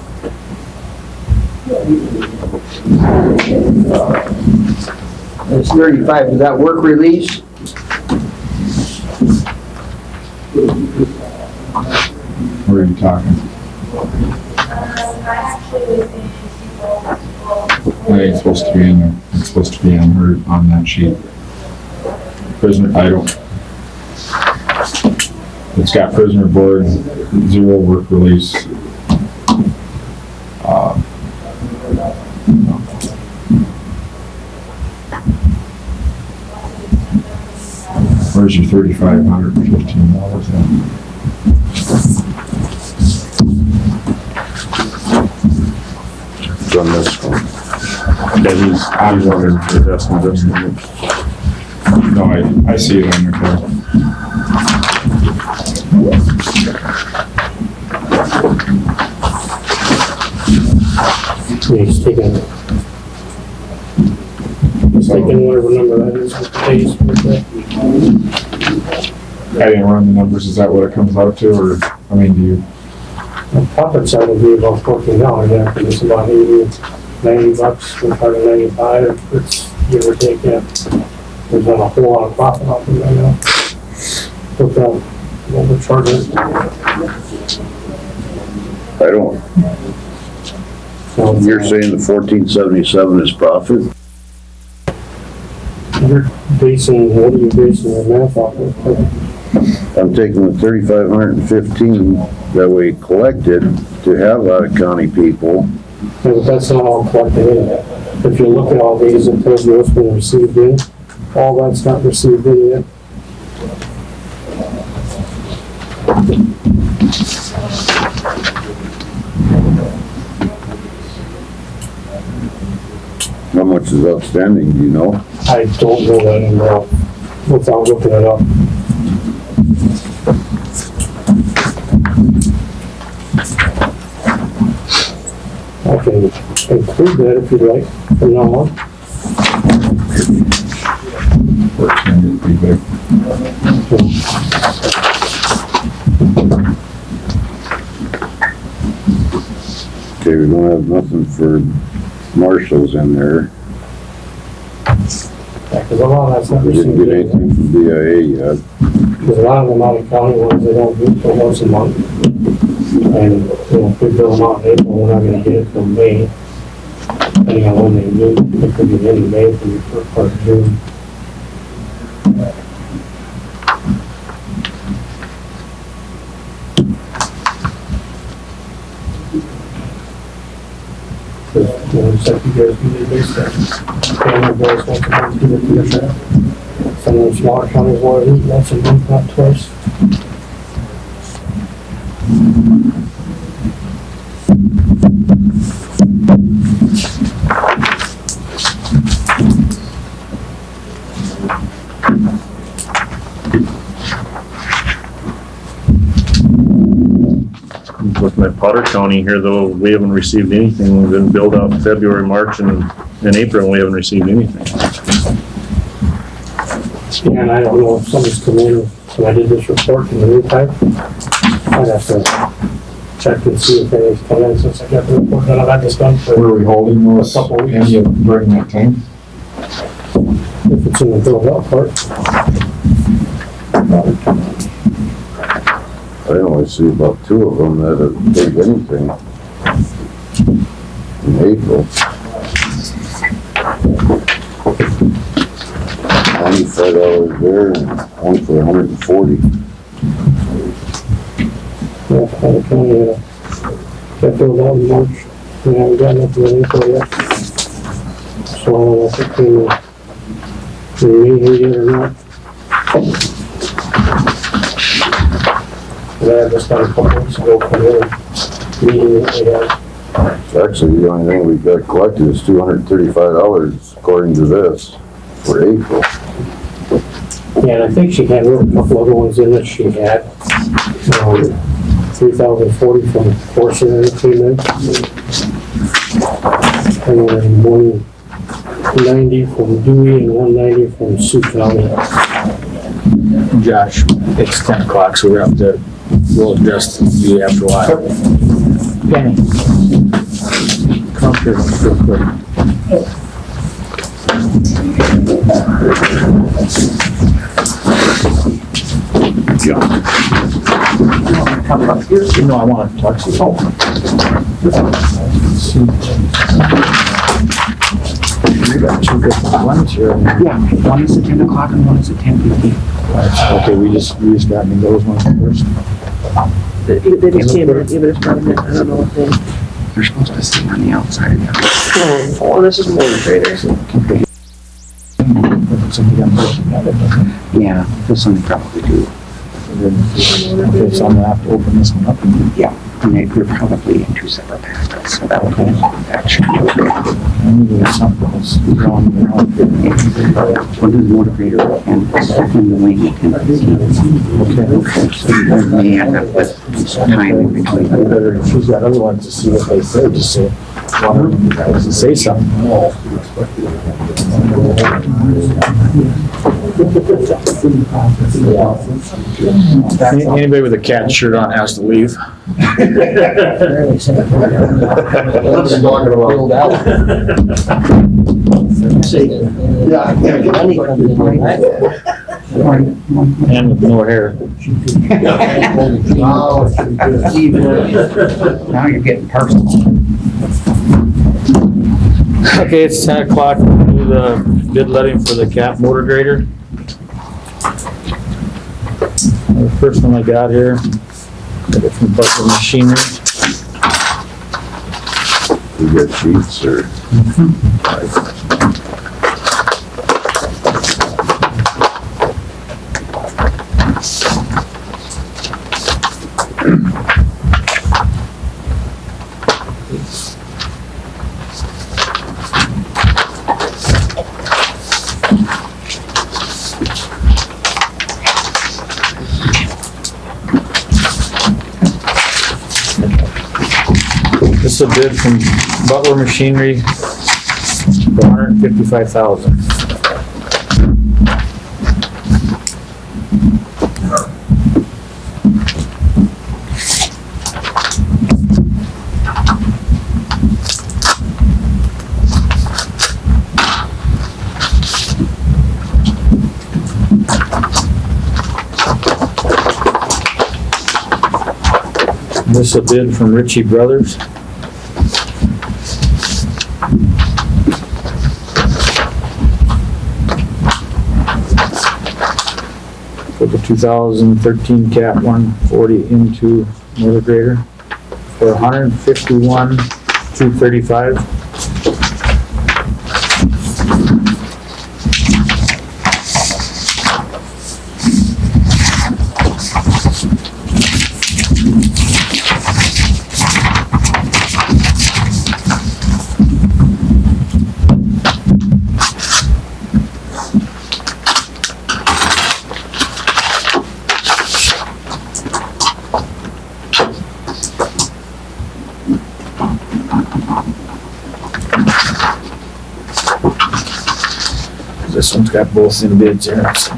It's 35, is that work release? Where are you talking? I actually was in I think it's supposed to be in there. It's supposed to be on that sheet. prisoner, I don't. It's got prisoner board, 0 work release. Where's your $3,515 then? It's on this one. Yeah, I'm wondering if that's some different. No, I see it on your card. He's taking whatever number that is with the base with I didn't run the numbers, is that what it comes out to, or, I mean, do you? the profit side would be about $14 there, because it's about 90 bucks, compared to 95, it's give or take, yeah. There's not a whole lot of profit off of it right now. With what we're charging. I don't, you're saying the 1477 is profit? You're basing, what are you basing your math off of? I'm taking the 3,515 that we collected to have out of county people. Yeah, but that's not all collected in. If you look at all these, it tells you what's been received in. All that's not received in yet. How much is outstanding, do you know? I don't know that number without looking it up. I can include that if you'd like, from now on. Work's gonna get pretty big. Okay, we don't have nothing for marshals in there. Yeah, because a lot of that's not We didn't received get in. anything from BIA yet. Because a lot of them out of county ones, they don't do till once a month. And, if we bill them out in April, we're not gonna get it till May. Depending on when they do, it could be the end of May, it could be first part of June. Because, it's like you guys do their base there. Family bills once a month, do the commission. Some of them smaller counties want to eat once a month, not twice. Looking at Potter County here, though, we haven't received anything. We've been billed out February, March, and April, and we haven't received anything. And I don't know if somebody's come in, when I did this report in the meantime. I'd have to check and see if anybody's come in since I got the report done. I've had this done for Where are we holding those? Couple weeks. Any of them during that time? if it's in the filled out part. I only see about 2 of them that have paid anything in April. $95 there and one for 140. Yeah, I kind of, got filled out in March, and I haven't gotten up to the April yet. So I don't know if it came in here yet or not. But I just got a couple weeks ago from the meeting that we had. Actually, the only thing we've got collected is $235 according to this for April. Yeah, and I think she had a couple other ones in that she had. 3,040 from Forsyth that came in. And then 190 from Dewey and 190 from Sioux County. Josh, it's 10 o'clock, so we're up to, we'll address you after a while. Penny, come here real quick. John. Come up here. You know I want to talk to you. You got two different ones here. Yeah, one is at 10 o'clock and one is at 10:15. Okay, we just got me those ones first. They just came in, either department, I don't know what they. They're supposed to sit on the outside of that. Oh, this is motor grader. Yeah, this one they probably do. Okay, so I'm gonna have to open this one up. Yeah, and they're probably in two separate packets, so that would be, that should be okay. Maybe there's something that's wrong there. One is motor grader and the wing at 10:15. Okay. So you may end up with time in between. Better if she's got other ones to see what they say, just say, say something. Anybody with a cat shirt on has to leave. And with no hair. Now you're getting personal. Okay, it's 10 o'clock. We'll do the bid letting for the cat motor grader. The first one I got here, got it from Butler Machinery. You got sheets or? This is a bid from Butler Machinery for $155,000. This is a bid from Ritchie Brothers. For the 2013 Cat 140 into motor grader for $151,235. This one's got both in bids here, so.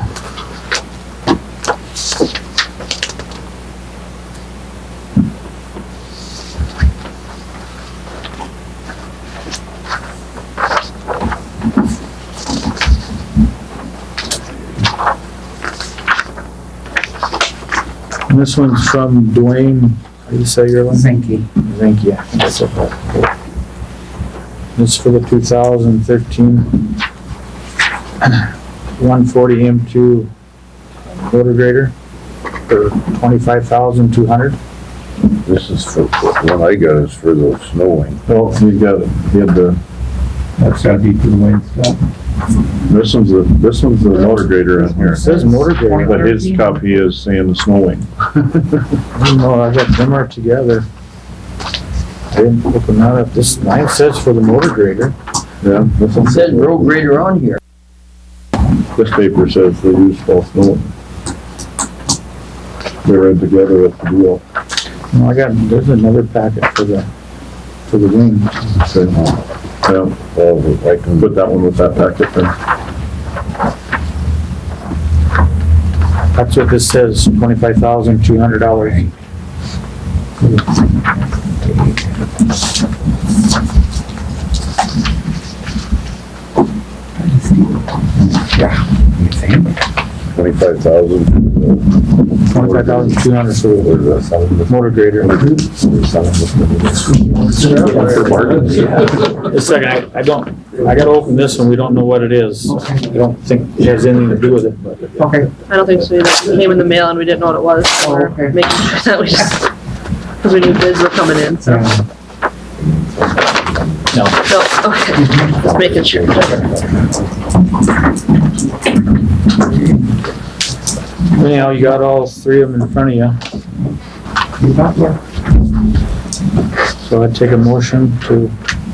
And this one's from Dwayne, how do you say your last name? Zinke, I think that's it. This is for the 2013 140 M2 motor grader for $25,200. This is for, what I got is for the snowing. Oh, you got it. You had the, That's gotta be for the way it's got. this one's the motor grader in here. It says motor grader. But his copy is saying the snowing. No, I got them are together. I didn't open that up. This, mine says for the motor grader. Yeah, this one Said road grader on here. This paper says they use fall snowing. They're in together with the wheel. No, I got, there's another packet for the wing. So, yeah, well, I can put that one with that packet then. That's what this says, $25,200. Yeah, you think? 25,000. 25,200 for the motor grader. A second, I gotta open this one, we don't know what it is. I don't think it has anything to do with it, but. Okay. I don't think so either. It came in the mail and we didn't know what it was. So we're okay. making sure that we just, because we knew bids were coming in, so. No. No, okay, just making sure. Anyhow, you got all three of them in front of you, You got there. so I'd take a motion to,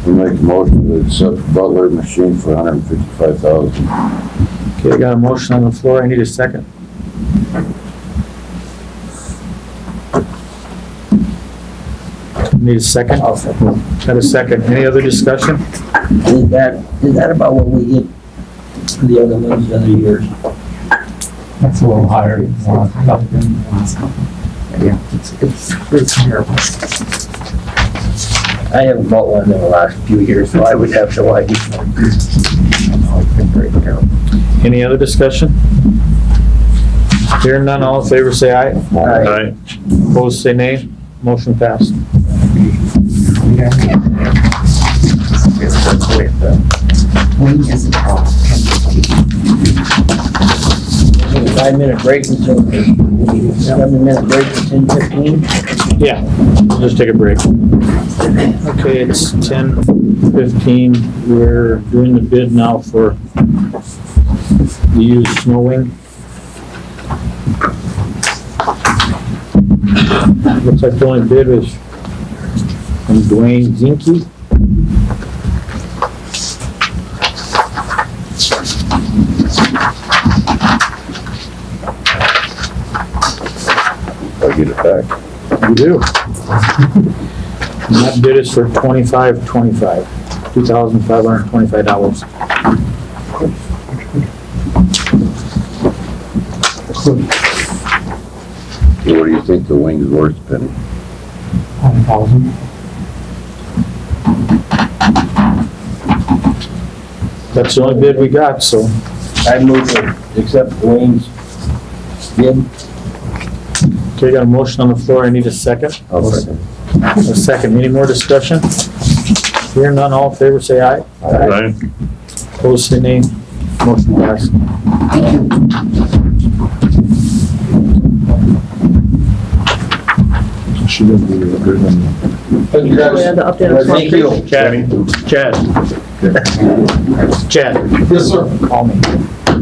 We make a motion to accept Butler machine for 155,000. okay, I got a motion on the floor, I need a second. Need a second? I'll second. Got a second, any other discussion? Is that about what we get for the other ones the other years? That's a little higher. Yeah, it's terrible. I haven't bought one in the last few years, so I would have no idea. It's been very terrible. Any other discussion? Hearing none, all in favor say aye. Aye. Opposed say nay. Motion passed. Wing isn't off. 5-minute break until, 7-minute break to 10:15. Yeah, we'll just take a break. Okay, it's 10:15. We're doing the bid now for the used snow wing. Looks like the only bid was from Dwayne Zinke. I get it back. You do. And that bid is for $2,525. So what do you think the wing's worth, Penny? 100,000. That's the only bid we got, so I move to accept Wayne's bid. okay, got a motion on the floor. I need a second. I'll second. A second. Any more discussion? Hearing none, all in favor say aye. Aye. Opposed say nay. Motion passed. She didn't do a good one. Thank you, We had the update on Swan Thank Creek. you. Chad. Chad. Yes, sir. Call me.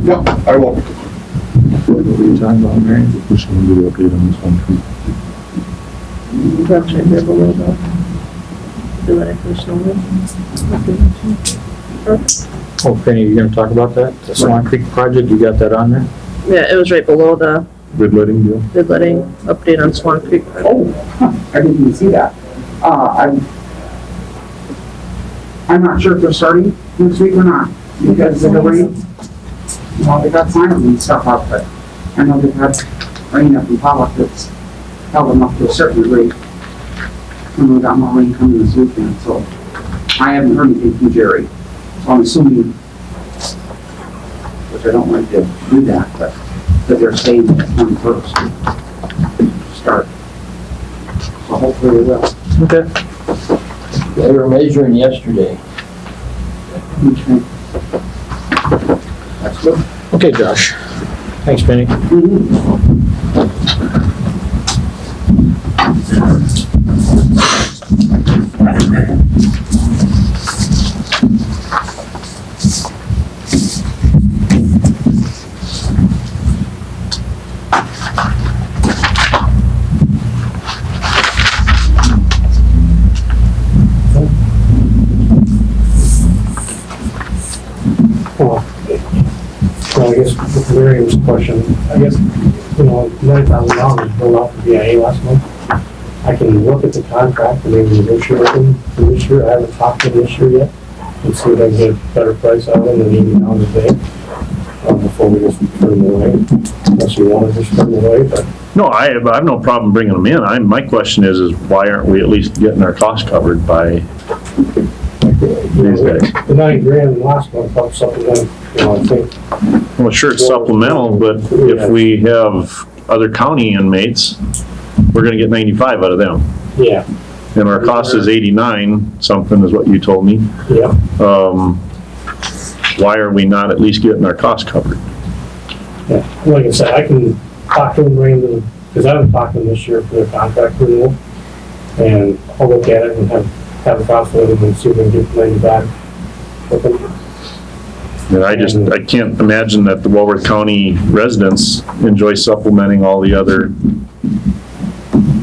Yep, I will. What are you talking about, Mary? We should do the update on this one too. That's right there below the, do that for snowmobile. Oh, Penny, you're gonna talk about that? The Swan Creek project, you got that on there? Yeah, it was right below the Bid letting deal? bid letting update on Swan Creek. Oh, I didn't even see that. I'm not sure if they're starting this week or not, because of the rain. Well, they got signs and stuff up, but I know they've had rain up in Pollock that's held them up to a certain degree. And we got more rain coming this weekend, so I haven't heard anything from Jerry. So I'm assuming, which I don't like to do that, but that they're saying that 21st start. So hopefully they will. Okay. They were measuring yesterday. Okay. That's good. Okay, Josh. Thanks, Penny. Well, I guess with Miriam's question, I guess, $9,000 billed out for BIA last month. I can look at the contract and maybe negotiate with them for this year. I haven't talked to them this year yet. And see if I can get a better price out of them than $80 a day, before we just put them away. Unless you want to just put them away, but No, I have no problem bringing them in. My question is why aren't we at least getting our costs covered by these guys. The 9 grand last month helped supplement, I think. Well, sure, it's supplemental, but if we have other county inmates, we're gonna get 95 out of them. Yeah, And our cost is 89 something is what you told me. yeah. Why are we not at least getting our costs covered? Yeah, like I said, I can talk to them, bring them, because I haven't talked to them this year for their contract renewal. And I'll look at it and have a talk with them and see if we can get the money back. with them. And I can't imagine that the Walworth County residents enjoy supplementing all the other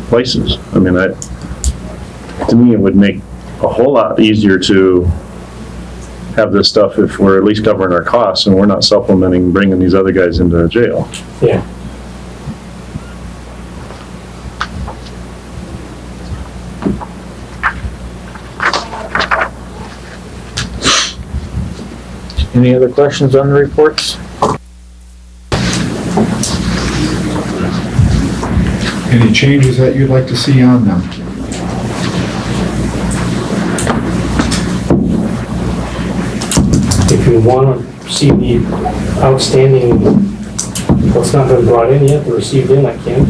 places. I mean, to me, it would make a whole lot easier to have this stuff if we're at least covering our costs and we're not supplementing, bringing these other guys into jail. Yeah. Any other questions on the reports? Any changes that you'd like to see on them? If you want to see the outstanding, what's not been brought in yet, the received in, I can.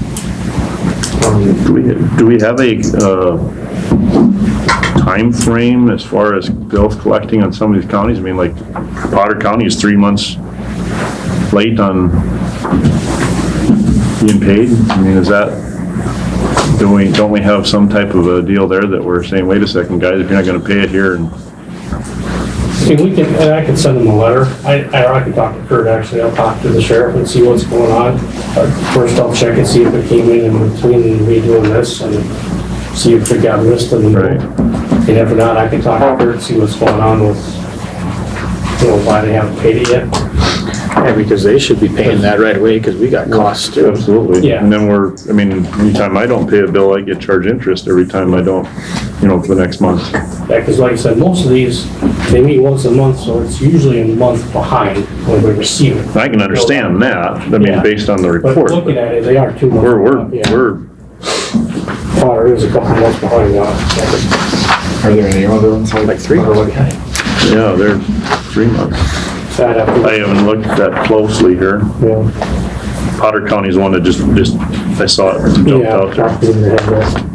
Do we have a time frame as far as bills collecting on some of these counties? I mean, like Potter County is 3 months late on being paid. I mean, is that, don't we have some type of a deal there that we're saying, wait a second, guys, if you're not gonna pay it here, and See, I can send them a letter. I can talk to Kurt, actually. I'll talk to the sheriff and see what's going on. First, I'll check and see if it came in between me doing this and see if it got missed in the Right. And if not, I can talk to Kurt, see what's going on with, why they haven't paid it yet. Yeah, because they should be paying that right away, because we got costs too. absolutely. Yeah. And then anytime I don't pay a bill, I get charged interest every time I don't, for the next month. Yeah, because like I said, most of these, they meet once a month, so it's usually a month behind when we receive it. I can understand that, I mean, Yeah. based on the But report. looking at it, they are 2 months. We're, Potter is a couple months behind now. Are there any other ones like 3 months behind. yeah, they're 3 months. Sad after. I haven't looked that closely here. Yeah. Potter County's one that just, I saw it jumped Yeah, out there. talk to them, they have that.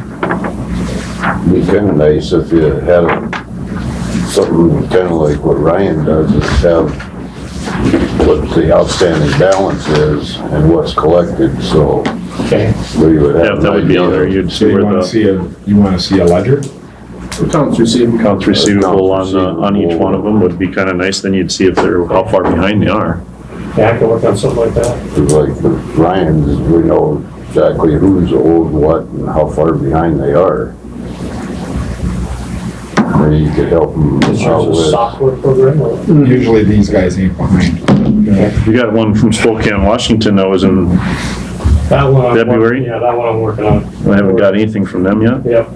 Be kinda nice if you had something kinda like what Ryan does, is have what the outstanding balance is and what's collected, so Okay. we would have Yeah, if that an would be on there, idea. you'd So see you where wanna the see a ledger? Accounts receivable. accounts receivable on each one of them would be kinda nice, then you'd see if they're, how far behind they are. Yeah, I can work on something like that. Like with Ryan's, we know exactly who's owed what and how far behind they are. Maybe you could help them Is out yours a with. software program or? Usually these guys ain't behind. You got one from Spokane, Washington that was in, That one I'm February? Yeah, that one I'm working on. I haven't got anything from them yet. Yep,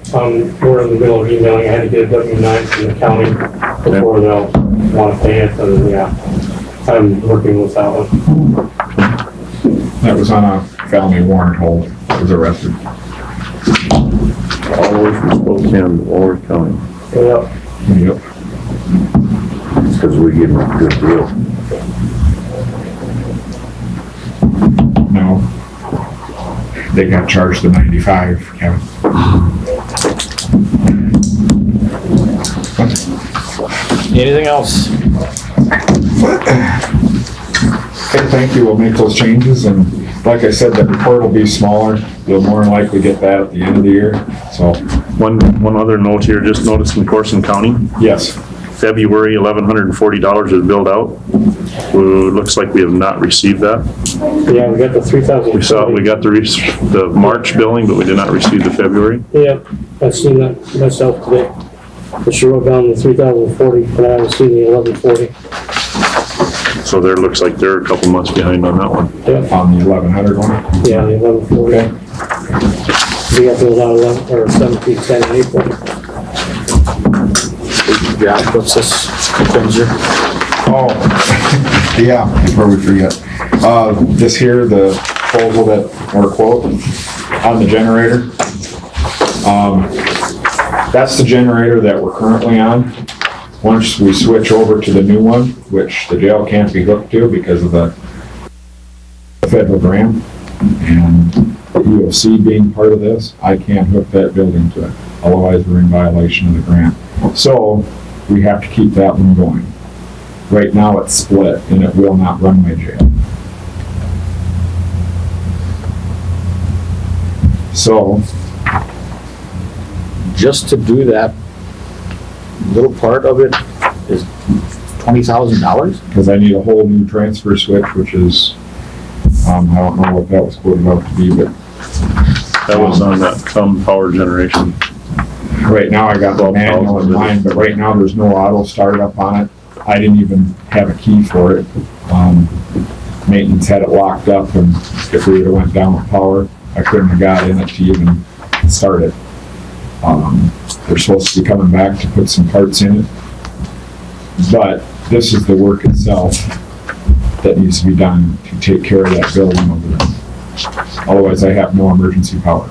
we're in the middle of emailing. I had to get a W-9 from the county before they'll want to pay it, and yeah, I'm working with that one. That was on a felony warrant hold, was arrested. All the way from Spokane to Walworth County. Yep. Yep. Because we give them a good deal. No. They got charged the 95, Kevin. Anything else? Okay, thank you, we'll make those changes, and like I said, that report will be smaller, you'll more than likely get that at the end of the year, so, One other note here, just noticed in Corson County, yes. February, $1,140 is billed out. Looks like we have not received that. Yeah, we got the 3,000. We got the March billing, but we did not receive the February. Yep, I've seen that myself today. I sure wrote down the 3,040, but I haven't seen the 1,140. So there, looks like they're a couple months behind on that one. Yep, On the 1,100 one? yeah, the 1,140. Okay. We got those out 11, or 17, 10 in April. Yeah, what's this? Kinzer? Oh, yeah, before we forget. This here, the proposal that, or quote, on the generator. That's the generator that we're currently on. once we switch over to the new one, which the jail can't be hooked to because of the federal grant, and the EOC being part of this, I can't hook that building to it. Otherwise, we're in violation of the grant. So, we have to keep that one going. Right now, it's split, and it will not run my jail. So, Just to do that little part of it is $20,000? because I need a whole new transfer switch, which is, I don't know what that was quoted out to be, but That was on that power generation. right now I got the manual in mind, but right now there's no auto startup on it. I didn't even have a key for it. Maintenance had it locked up, and if we would've went down with power, I couldn't have got in it to even start it. They're supposed to be coming back to put some parts in it. But this is the work itself that needs to be done to take care of that building over there. Otherwise, I have no emergency power.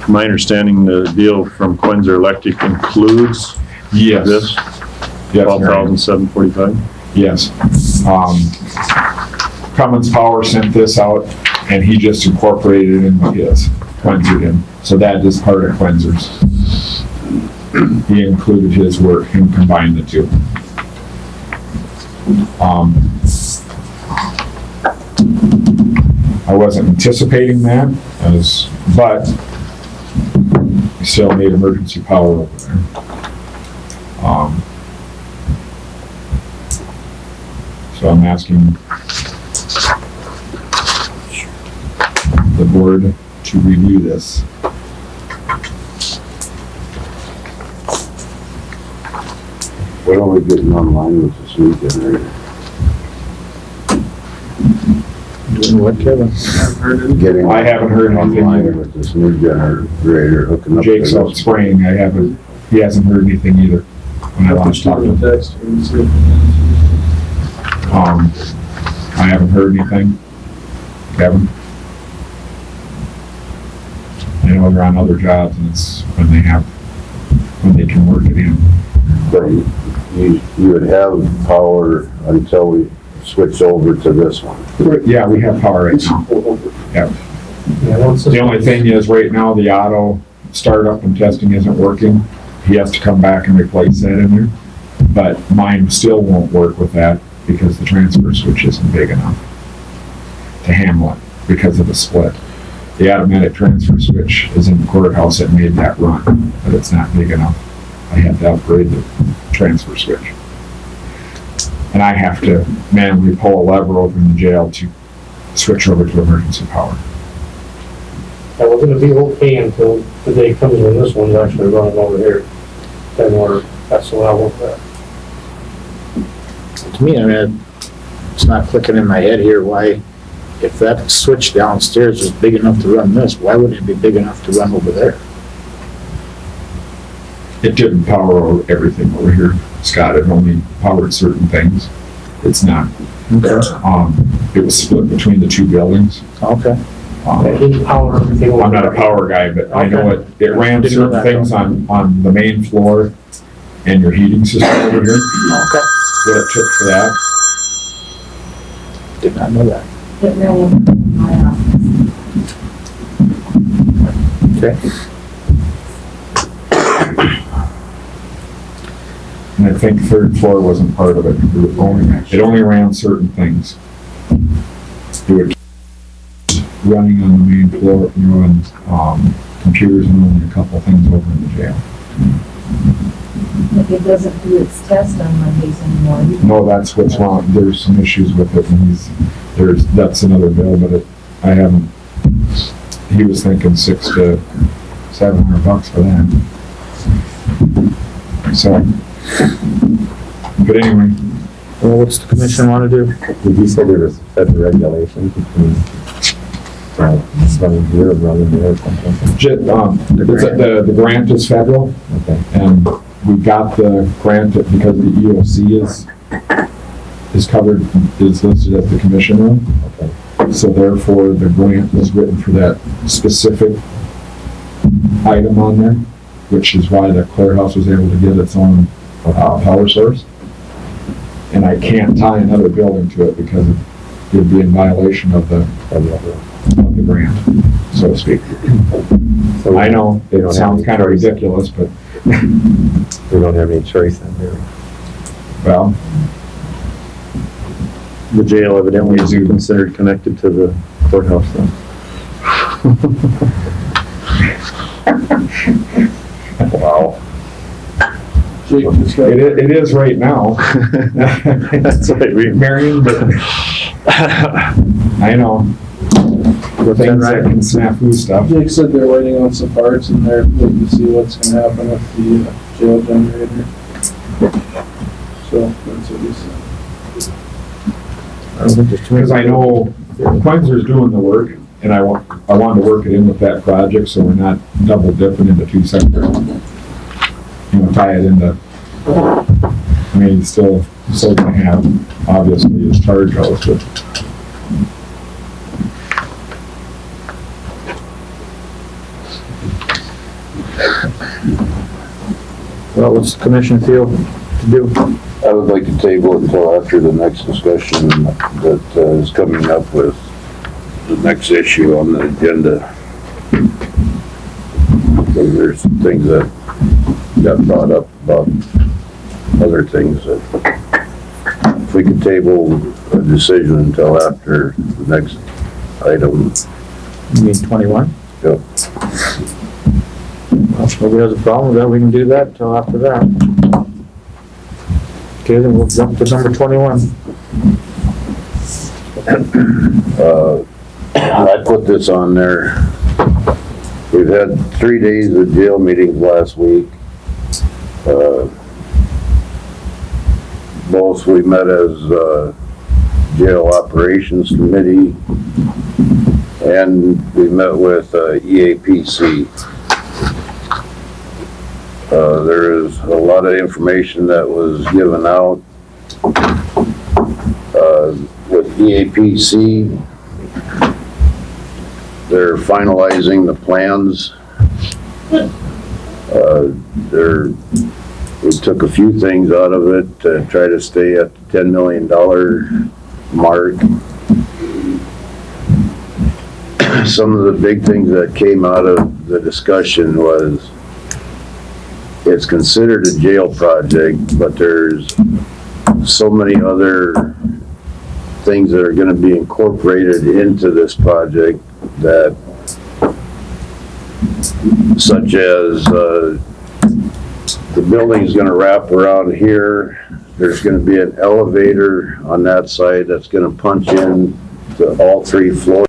My understanding, the deal from Quinzer Electric includes Yes. this, Yes, Mary. 12,745. Yes. Cummins Power sent this out, and he just incorporated it into his, Quinzer did. So that is part of Quinzer's. He included his work and combined the two. I wasn't anticipating that, but we still need emergency power over there. So I'm asking the board to review this. What are we getting online with this new generator? Doing what, Kevin? Getting I haven't heard anything online either. with this new generator hooking up. Jake's to out this. spraying, he hasn't heard anything either when I last talked to him. I haven't heard anything. Kevin? I know they're on other jobs, and it's when they can work it in. But you would have power until we switch over to this one. Yeah, we have power right now. Yeah. Yeah, once this The only thing is, right now, the auto startup and testing isn't working. He has to come back and replace that in there. But mine still won't work with that because the transfer switch isn't big enough to handle it because of the split. The automatic transfer switch is in the courthouse that made that run, but it's not big enough. I have to upgrade the transfer switch. And I have to manually pull a lever over in the jail to switch over to emergency power. And we're gonna be okay until the day comes when this one's actually running over here. Then that's the level that. To me, I mean, it's not clicking in my head here, why, if that switch downstairs is big enough to run this, why wouldn't it be big enough to run over there? It didn't power everything over here, Scott. It only powered certain things. It's not. Okay. It was split between the two buildings. Okay. He can power everything. I'm not a power guy, but I know it ran Didn't know certain that, things on the main floor and your heating system over here, Okay. what it took for that. Did not know that. It really, Okay. And I think third floor wasn't part of it. It only ran certain things. It would keep running on the main floor, and computers and only a couple things over in the jail. if it doesn't do its test on Mondays anymore. No, that's what's wrong. There's some issues with it, and that's another bill, but he was thinking $600 to $700 for that. So, but anyway, Well, what's the commission want to do? Did you say there was federal regulations between running here and running there or something? the grant is federal, Okay. and we got the grant because the EOC is covered, is listed as the commission room. Okay. So therefore, the grant was written for that specific item on there, which is why the courthouse was able to get its own power source. And I can't tie another building to it because it'd be in violation of the grant, so to speak. So I know, they it don't have sounds any kind of choice. ridiculous, but, We don't have any choice then, do we? well, The jail evidently isn't considered connected to the courthouse then. Wow. it is right now. That's what we. Marion, but I know. What's that, Things that Ryan? can snafu stuff. Jake said they're waiting on some parts and they're looking to see what's gonna happen with the jail generator. So, that's what he said. I don't think there's too many. Because I know Quinzer's doing the work, and I wanted to work it in with that project, so we're not double dipping into two separate. Tie it into, I mean, he's still gonna have, obviously, his charge house, but. Well, what's the commission feel to do? I would like to table it until after the next discussion that is coming up with the next issue on the agenda. Because there's some things that got brought up about other things that if we could table a decision until after the next item. You mean 21? Yep. Well, if nobody has a problem with that, we can do that until after that. Okay, then we'll jump to number 21. I put this on there. We've had 3 days of jail meetings last week. Both we met as jail operations committee and we met with EAPC. There is a lot of information that was given out. With EAPC, they're finalizing the plans. We took a few things out of it to try to stay at the $10 million mark. Some of the big things that came out of the discussion was it's considered a jail project, but there's so many other things that are going to be incorporated into this project that, such as the building's going to wrap around here. There's going to be an elevator on that side that's going to punch in to all 3 floors.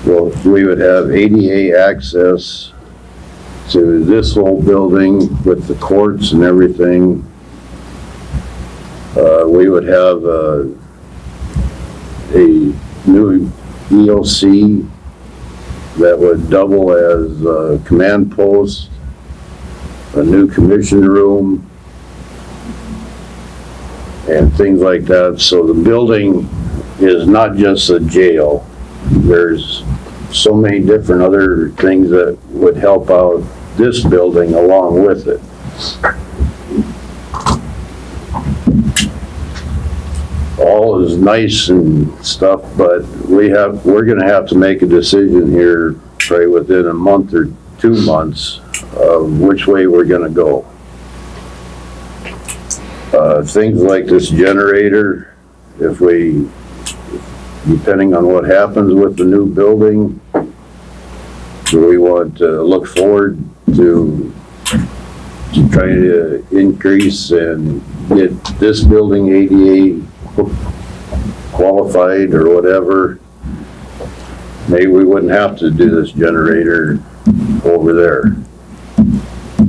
Well, we would have ADA access to this whole building with the courts and everything. We would have a new EOC that would double as a command post, a new commission room, and things like that. So the building is not just a jail. There's so many different other things that would help out this building along with it. All is nice and stuff, but we're gonna have to make a decision here probably within a month or 2 months of which way we're gonna go. Things like this generator, depending on what happens with the new building, we want to look forward to try to increase and get this building ADA qualified or whatever. Maybe we wouldn't have to do this generator over there.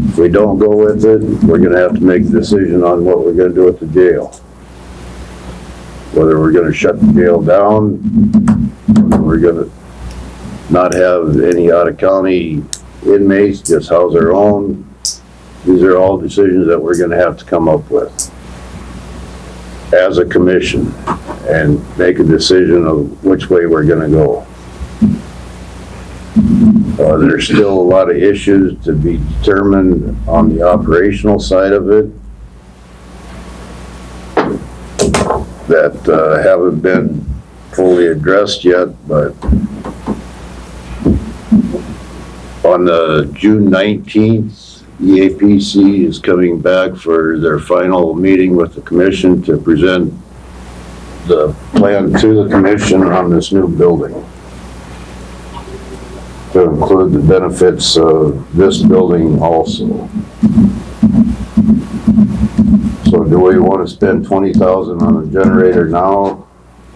If we don't go with it, we're gonna have to make a decision on what we're gonna do at the jail. Whether we're gonna shut the jail down, whether we're gonna not have any out-of-county inmates, just house our own. These are all decisions that we're gonna have to come up with as a commission and make a decision of which way we're gonna go. There's still a lot of issues to be determined on the operational side of it that haven't been fully addressed yet, but on the June 19th, EAPC is coming back for their final meeting with the commission to present the plan to the commission on this new building, to include the benefits of this building also. So do we want to spend $20,000 on a generator now?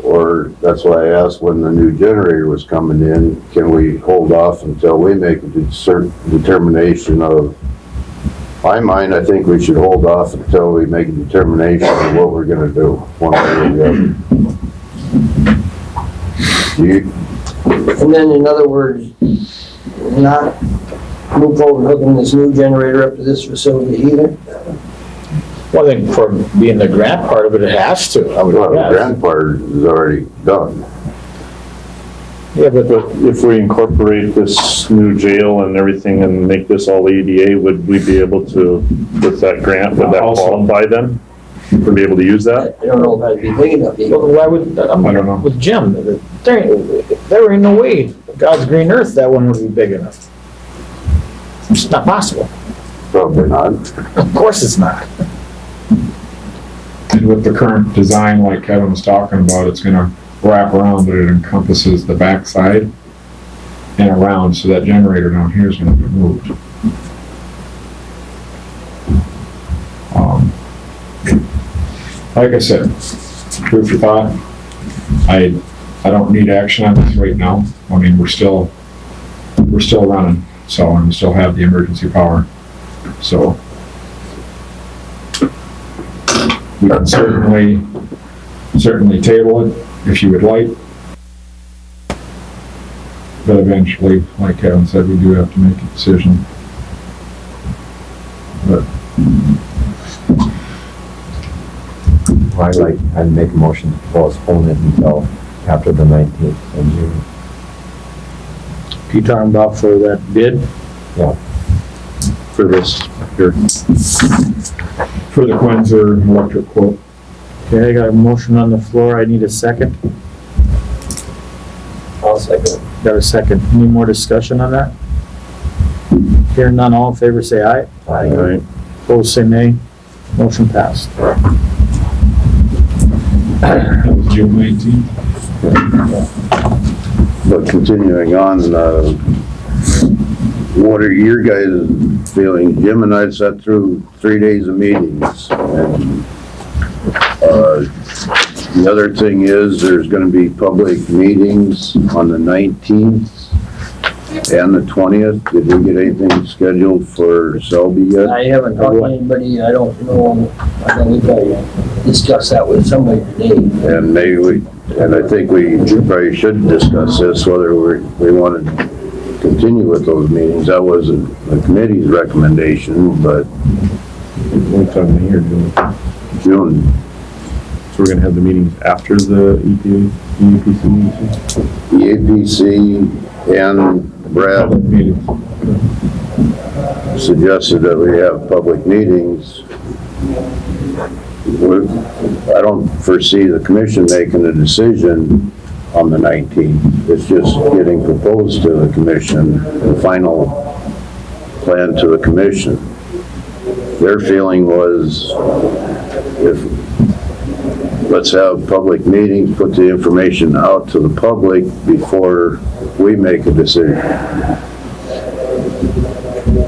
Or that's why I asked when the new generator was coming in, can we hold off until we make a certain determination of, my mind, I think we should hold off until we make a determination of what we're gonna do, one way or the other. And then in other words, not move forward hooking this new generator up to this facility either? Well, I think for being the grant part of it, it has to. I would Well, the guess. grant part is already done. Yeah, but If we incorporate this new jail and everything and make this all ADA, would we be able to, with that grant, would that qualify then? Would be able to use that? I don't know if that'd be big enough either. why would, I don't know. with Jim, there ain't no way, God's green earth, that one would be big enough. It's not possible. Probably not. Of course it's not. And with the current design, like Kevin was talking about, it's gonna wrap around, but it encompasses the backside and around, so that generator down here is gonna be moved. Like I said, food for thought. I don't need action on this right now. I mean, we're still running, so, and we still have the emergency power, so. We can certainly table it if you would like. But eventually, like Kevin said, we do have to make a decision. But I'd make a motion to postpone it until after the 19th of June. You talking about for that bid? Yeah. For this, here. for the Quinzer electric quote, Okay, I got a motion on the floor. I need a second. I'll second. Got a second. Any more discussion on that? Hearing none, all in favor say aye. Aye. Opposed say nay. Motion passed. that was June 19th. But continuing on, what are your guys' feelings? Jim and I sat through 3 days of meetings, and the other thing is there's gonna be public meetings on the 19th and the 20th. Did we get anything scheduled for Selby yet? I haven't talked to anybody, I don't know, I know we probably discussed that with somebody today. And maybe and I think we probably should discuss this, whether we want to continue with those meetings. That wasn't the committee's recommendation, but What time of year, June. So we're gonna have the meetings after the EAPC meetings? EAPC and Brad Public meeting. suggested that we have public meetings. I don't foresee the commission making a decision on the 19th. It's just getting proposed to the commission, the final plan to the commission. Their feeling was, let's have public meetings, put the information out to the public before we make a decision.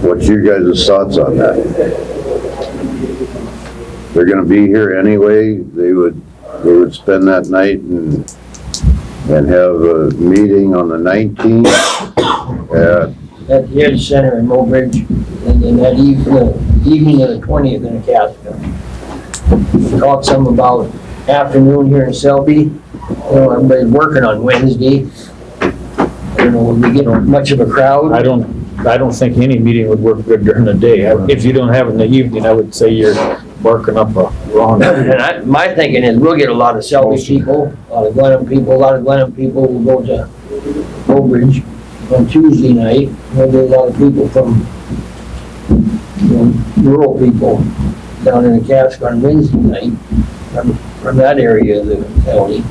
What's your guys' thoughts on that? They're gonna be here anyway. They would spend that night and have a meeting on the 19th at At the Ed Center in Mobridge, and then that evening of the 20th in Acasta. Talked some about afternoon here in Selby. You know, everybody's working on Wednesday. I don't know, would we get much of a crowd? I don't think any meeting would work good during the day. If you don't have it in the evening, I would say you're barking up a wrong. And my thinking is we'll get a lot of Selby people, a lot of Glenham people will go to Mobridge. on Tuesday night. There's a lot of people from, rural people down in the Casco on Wednesday night from that area of the county.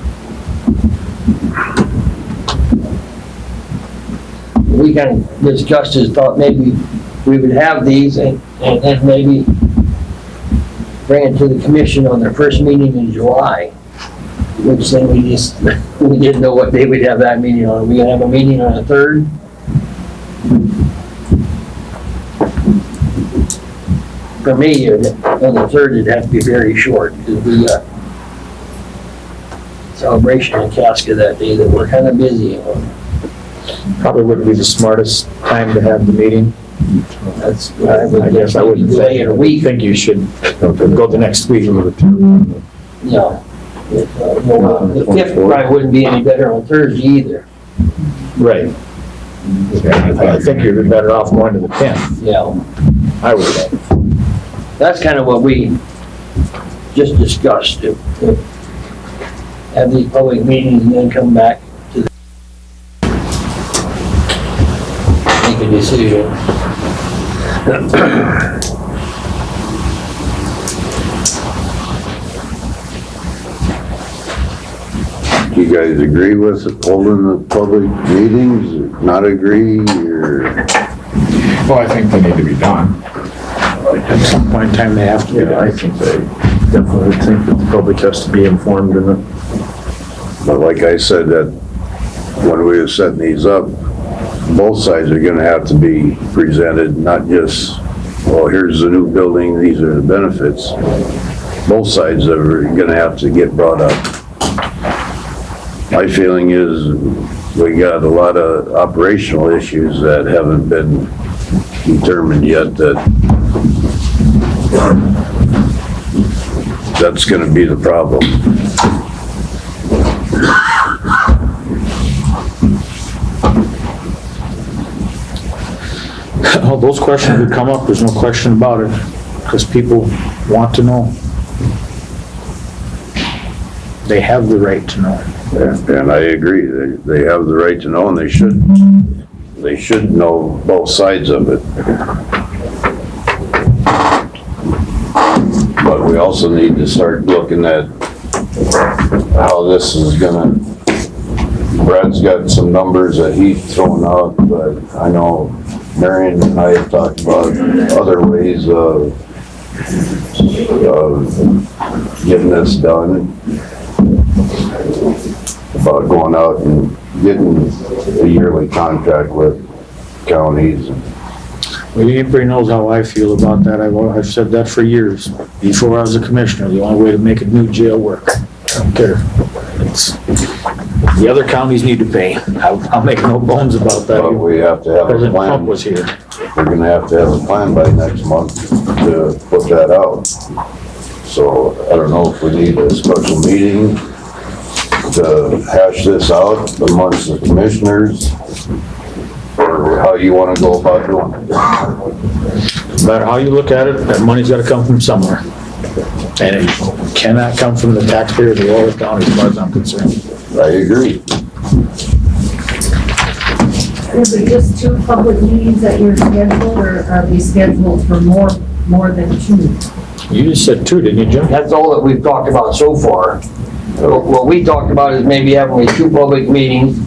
We kind of discussed this, thought maybe we would have these and maybe bring it to the commission on their first meeting in July, which then we didn't know what day we'd have that meeting on. Are we gonna have a meeting on the 3rd? For me, on the 3rd, it'd have to be very short, because we got celebration in Casca that day that we're kind of busy on. Probably wouldn't be the smartest time to have the meeting. That's, I guess I wouldn't delay it a week. think you should go the next week. No. The 5th probably wouldn't be any better on Thursday either. Right. I think you'd be better off going to the 10th. Yeah. I would think. That's kind of what we just discussed. Have these public meetings and then come back to make a decision. Do you guys agree with holding the public meetings, or not agree, or? Well, I think they need to be done. At some point in time, they have to be done. I think they definitely think that the public has to be informed in it. But like I said, that when we were setting these up, both sides are gonna have to be presented, not just, well, here's the new building, these are the benefits. Both sides are gonna have to get brought up. My feeling is we got a lot of operational issues that haven't been determined yet, that's gonna be the problem. Well, those questions would come up, there's no question about it, because people want to know. They have the right to know. And I agree, they have the right to know, and they should know both sides of it. But we also need to start looking at how this is gonna, Brad's got some numbers that he's thrown out, but I know Marion and I have talked about other ways of getting this done. About going out and getting a yearly contract with counties. Well, everybody knows how I feel about that. I've said that for years. Before I was a commissioner, the only way to make a new jail work. I don't care. The other counties need to pay. I'll make no bones about that. But we have to have a President plan. Trump was here. We're gonna have to have a plan by next month to put that out. So I don't know if we need a special meeting to hash this out amongst the commissioners, or how you wanna go about doing it. No matter how you look at it, that money's gotta come from somewhere. And it cannot come from the taxpayers of Walworth County as far as I'm concerned. I agree. Is it just 2 public meetings that you're scheduled, or are we scheduled for more than 2? You just said 2, didn't you, Jim? That's all that we've talked about so far. What we talked about is maybe having 2 public meetings,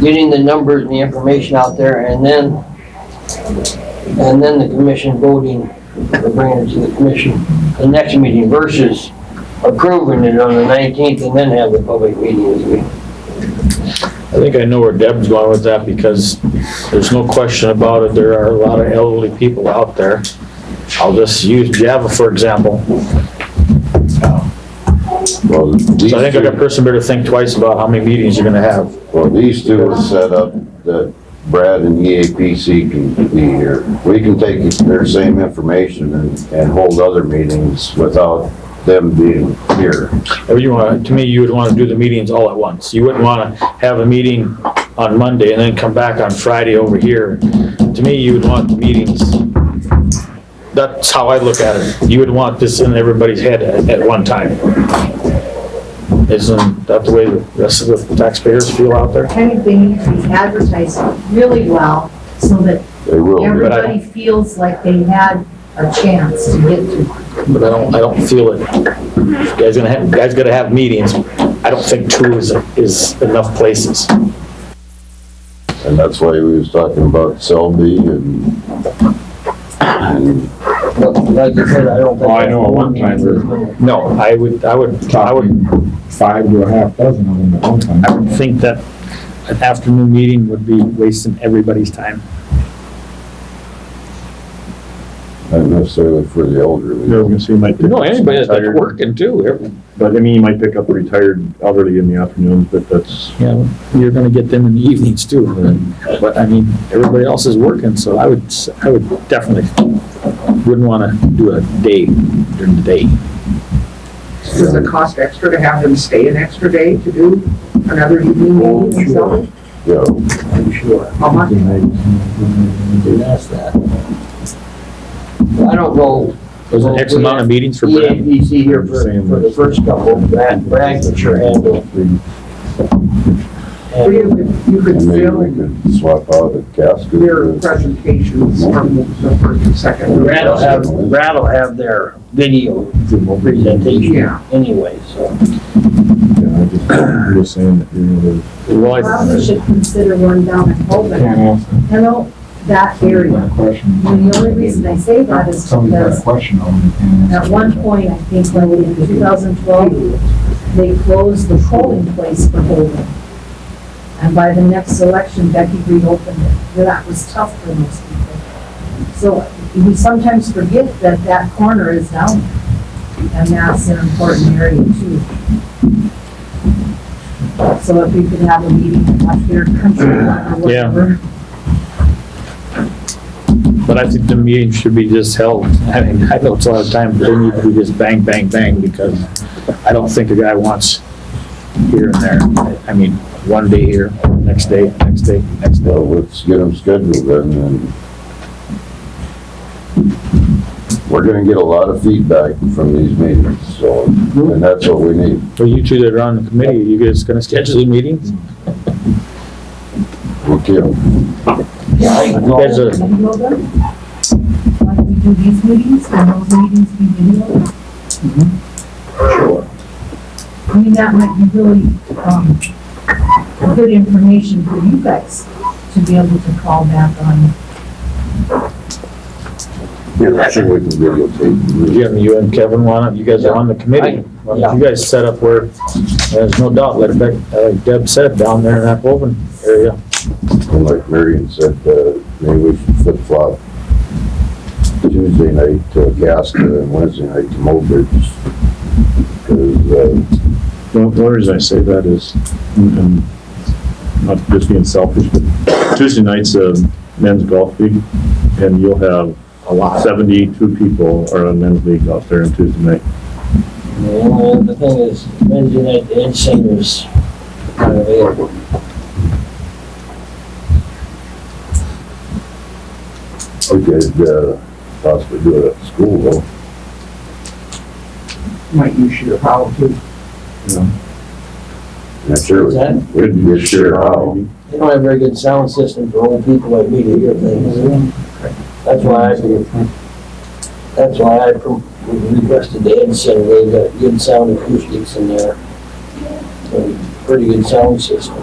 getting the numbers and the information out there, and then the commission voting, or bringing it to the commission, the next meeting, versus approving it on the 19th and then have the public meeting. I think I know where Deb's going with that, because there's no question about it, there are a lot of elderly people out there. I'll just use Java, for example. Well, So I think a person better think twice about how many meetings you're gonna have. Well, these two are set up that Brad and EAPC can be here. We can take their same information and hold other meetings without them being here. Or to me, you would want to do the meetings all at once. You wouldn't want to have a meeting on Monday and then come back on Friday over here. To me, you would want the meetings, that's how I look at it. You would want this in everybody's head at one time. Isn't that the way the rest of the taxpayers feel out there? I think they need to be advertised really well so that They will. be. everybody feels like they had a chance to get to one. But I don't feel it. You guys gotta have meetings. I don't think 2 is enough places. And that's why we was talking about Selby and But like I said, I don't think. Well, I know at one time we No, I would talking 5 to a half dozen of them at one time. I would think that an afternoon meeting would be wasting everybody's time. not necessarily for the elderly. I was gonna say, you might pick No, up some anybody that's retired- working too. But I mean, you might pick up retired elderly in the afternoons, but that's, Yeah, you're gonna get them in the evenings too. But I mean, everybody else is working, so I would definitely, wouldn't wanna do a day during the day. Does it cost extra to have them stay an extra day to do another evening meeting and stuff? Yeah. I'm sure. How much? Didn't ask that. I don't know. Was it X amount of meetings for Brad? EAPC here for the first couple, Brad could sure handle. Or you could Maybe we film could swap out a casket. their presentations from the first and second. Brad will have their video presentation Yeah. anyway, so. I'm just saying that, Well, Probably should consider one down in Holden. Can't ask them. You know, that area. That question. And the only reason I say that is Somebody's got a because question on it. and at one point, I think like in 2012, they closed the polling place for Holden. And by the next election, Becky reopened it. That was tough for most people. So we sometimes forget that that corner is down there. And that's an important area too. So if we could have a meeting up here, country or whatever. but I think the meeting should be just held. I mean, I know it's a lot of time, but they need to be just bang, bang, bang, because I don't think a guy wants here and there. I mean, one day here, next day, next day, next day. Well, let's get them scheduled then, and we're gonna get a lot of feedback from these meetings, so, and that's what we need. So you two that are on the committee, you guys gonna schedule the meetings? Okay. You guys are, Video them? Like we do these meetings, and those meetings be video? Sure. I mean, that might be really, good information for you guys to be able to call back on. Yeah, I think we can videotape. you and Kevin want it, you guys are on the committee. Why don't you guys set up where, there's no doubt, like Deb said, down there in that Woven area. And like Marion said, maybe we should flip-flop Tuesday night to Augusta and Wednesday night to Mobridge. Because, the only reason I say that is, and not just being selfish, but Tuesday night's a men's golf league, and you'll have 72 people are on men's league out there on Tuesday night. Well, the thing is, Wednesday night, the Ed Center's not available. we could, possibly do it at school though. Might use your power too. Not sure. What's that? We could get sure how. They don't have very good sound system for old people like me to hear things. That's why I requested the Ed Center, they've got good sound acoustics in there. And pretty good sound system.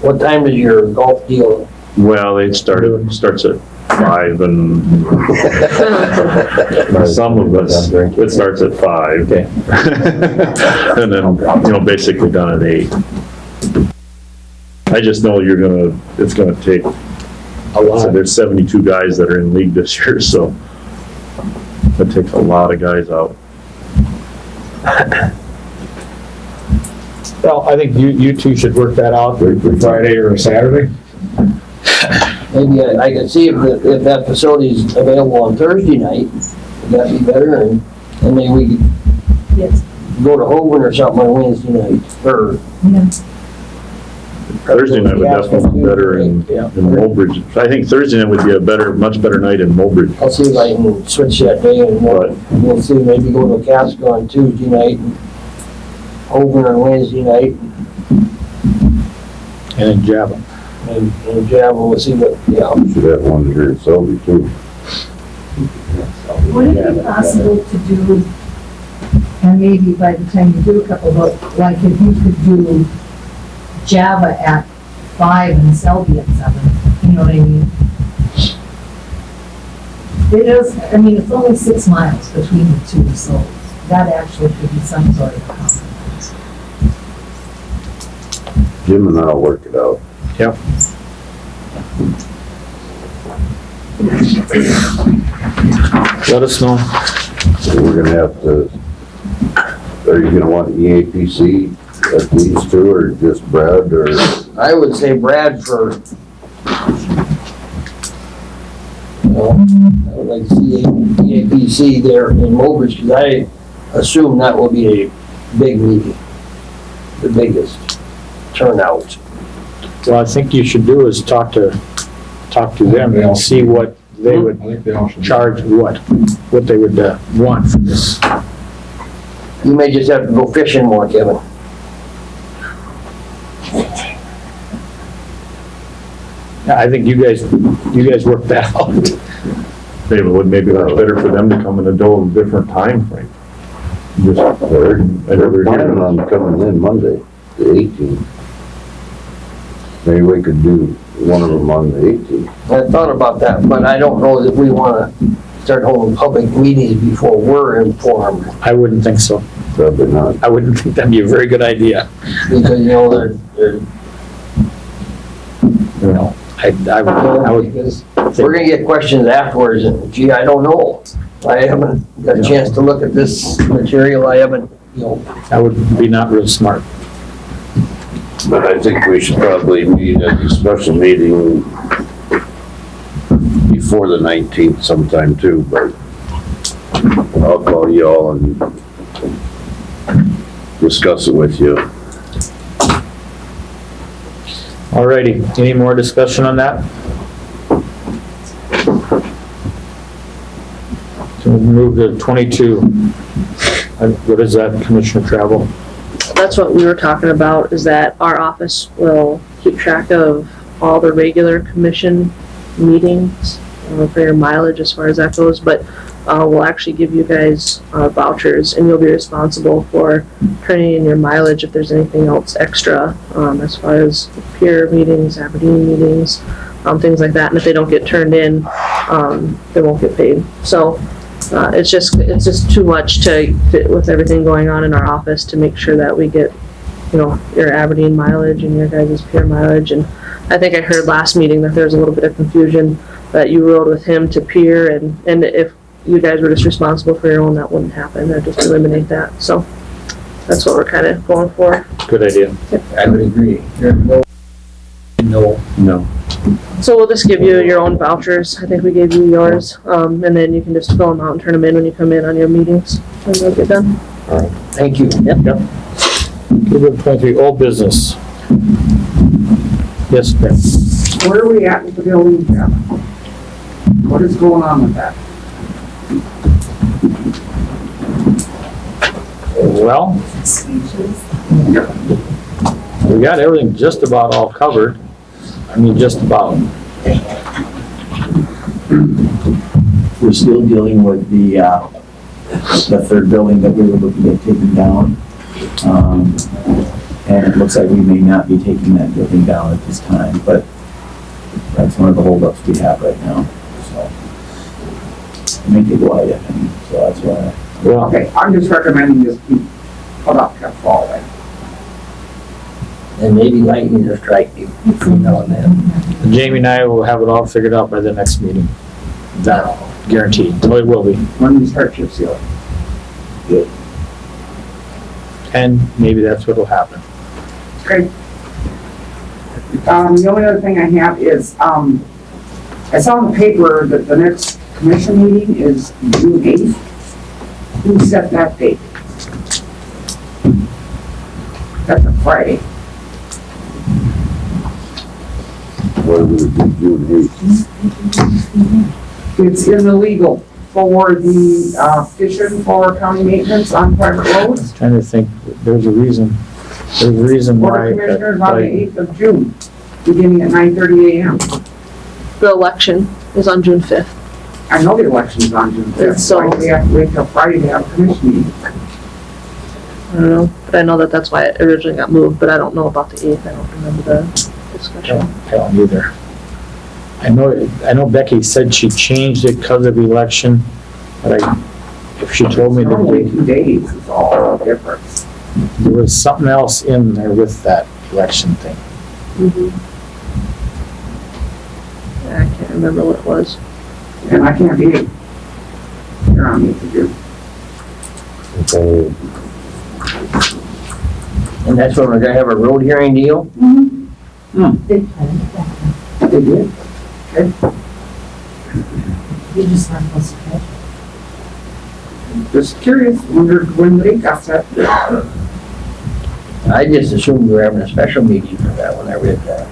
What time is your golf deal? Well, starts at 5 and some of us, it starts at 5. Okay. And then, basically done at 8. I just know it's gonna take, A lot. so there's 72 guys that are in league this year, so that takes a lot of guys out. Well, I think you two should work that out. Friday or Saturday? Maybe I could see if that facility's available on Thursday night, would that be better? And maybe we could Yes. go to Hogan or something on Wednesday night, or Yeah. Thursday night would definitely be better in Mulbridge. I think Thursday night would be much better night in Mulbridge. I'll see if I can switch that day and we'll see, maybe go to a Casco on Tuesday night, and Hogan on Wednesday night, And in Java. and Java, we'll see what, Should have one here in Selby too. Would it be possible to do, and maybe by the time you do a couple of, like if you could do Java at 5 and Selby at 7, you know what I mean? It is, I mean, it's only 6 miles between the two, so that actually could be some sort of compromise. Jim and I'll work it out. Yep. Let us know. So we're gonna have to, are you gonna want EAPC at these two, or just Brad, or? I would say Brad for, I would like to see EAPC there in Mulbridge, because I assume that will be a big meeting, the biggest turnout. What I think you should do is talk to them and see what they would I think they all should. charge, what they would want for this. You may just have to go fishing more, Kevin. I think you guys work that out. Maybe it would maybe much better for them to come in a different time frame. Just, They're planning on coming in Monday, the 18th. Maybe we could do one of them on the 18th. I thought about that, but I don't know that we want to start holding public meetings before we're informed, I wouldn't think so. Probably not. I wouldn't think that'd be a very good idea. because, they're, I would, because we're gonna get questions afterwards, and gee, I don't know. I haven't got a chance to look at this material, I haven't, that would be not real smart. But I think we should probably meet at the special meeting before the 19th sometime too, but I'll call you all and discuss it with you. Alrighty, any more discussion on that? So we'll move to 22. What is that, Commissioner Travel? That's what we were talking about, is that our office will keep track of all the regular commission meetings for your mileage as far as that goes, but we'll actually give you guys vouchers, and you'll be responsible for turning in your mileage if there's anything else extra as far as peer meetings, Aberdeen meetings, things like that. And if they don't get turned in, they won't get paid. So it's just too much to fit with everything going on in our office to make sure that we get, your Aberdeen mileage and your guys' peer mileage. And I think I heard last meeting that there was a little bit of confusion that you rode with him to peer, and if you guys were just responsible for your own, that wouldn't happen. I'd just eliminate that. So that's what we're kind of going for. Good idea. I would agree. No. So we'll just give you your own vouchers. I think we gave you yours, and then you can just fill them out and turn them in when you come in on your meetings, and they'll get done. Thank you. Yep. Good, 23, old business. Yes, Ben. Where are we at with the building, Jeff? What is going on with that? Well, we got everything just about all covered. I mean, just about. We're still dealing with the third building that we were looking at taking down. And it looks like we may not be taking that building down at this time, but that's one of the holdups we have right now, so. Make it wide, so that's why. Well, Okay, I'm just recommending just keep, put up that fall then. And maybe lightning will strike you between now and then. Jamie and I will have it all figured out by the next meeting. That guaranteed. Well, it will be. When we start chip sealing. And maybe that's what'll happen. Great. The only other thing I have is, I saw in the paper that the next commission meeting is June 8th. Who set that date? That's a Friday. Whether it be June 8th. It's illegal for the, petition for county maintenance on private roads. Trying to think, there's a reason Board why. of Commissioners on the like, 8th of June, beginning at 9:30 a.m. The election is on June 5th. I know the election's on June 5th, So- so we have to wait till Friday to have a commission meeting. I don't know, but I know that that's why it originally got moved, but I don't know about the 8th. I don't remember the discussion. I don't either. I know Becky said she changed it because of the election, but if she told me It's that only 2 days is all the difference. there was something else in there with that election thing. Yeah, I can't remember what it was. And I can't be here on the 8th of June. Okay. And that's when we're gonna have a road hearing deal? They planned it that way. They did. You just weren't supposed to catch it. Just curious, wondered when they got set. I just assumed we were having a special meeting for that when I read that.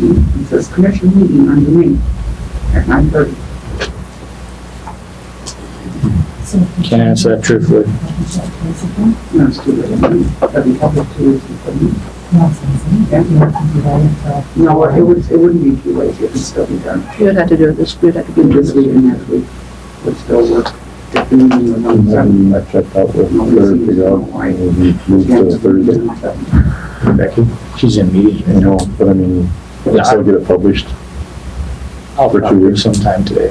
It says commission meeting on June 8th at 9:30. So if you Can't answer that truthfully. What is that place again? No, it's too late. That'd be public too. No, it's easy. You have to do that until. No, it wouldn't be too late. It could still be done. You would have to do it this, we'd have to do it This this week week. and next week. Would still work. If the meeting was on the 7th. I checked out with Thursday, moved to Thursday. Becky, she's in meeting. I know, but I mean, Yeah, still get it published. I'll for 2 probably weeks. sometime today.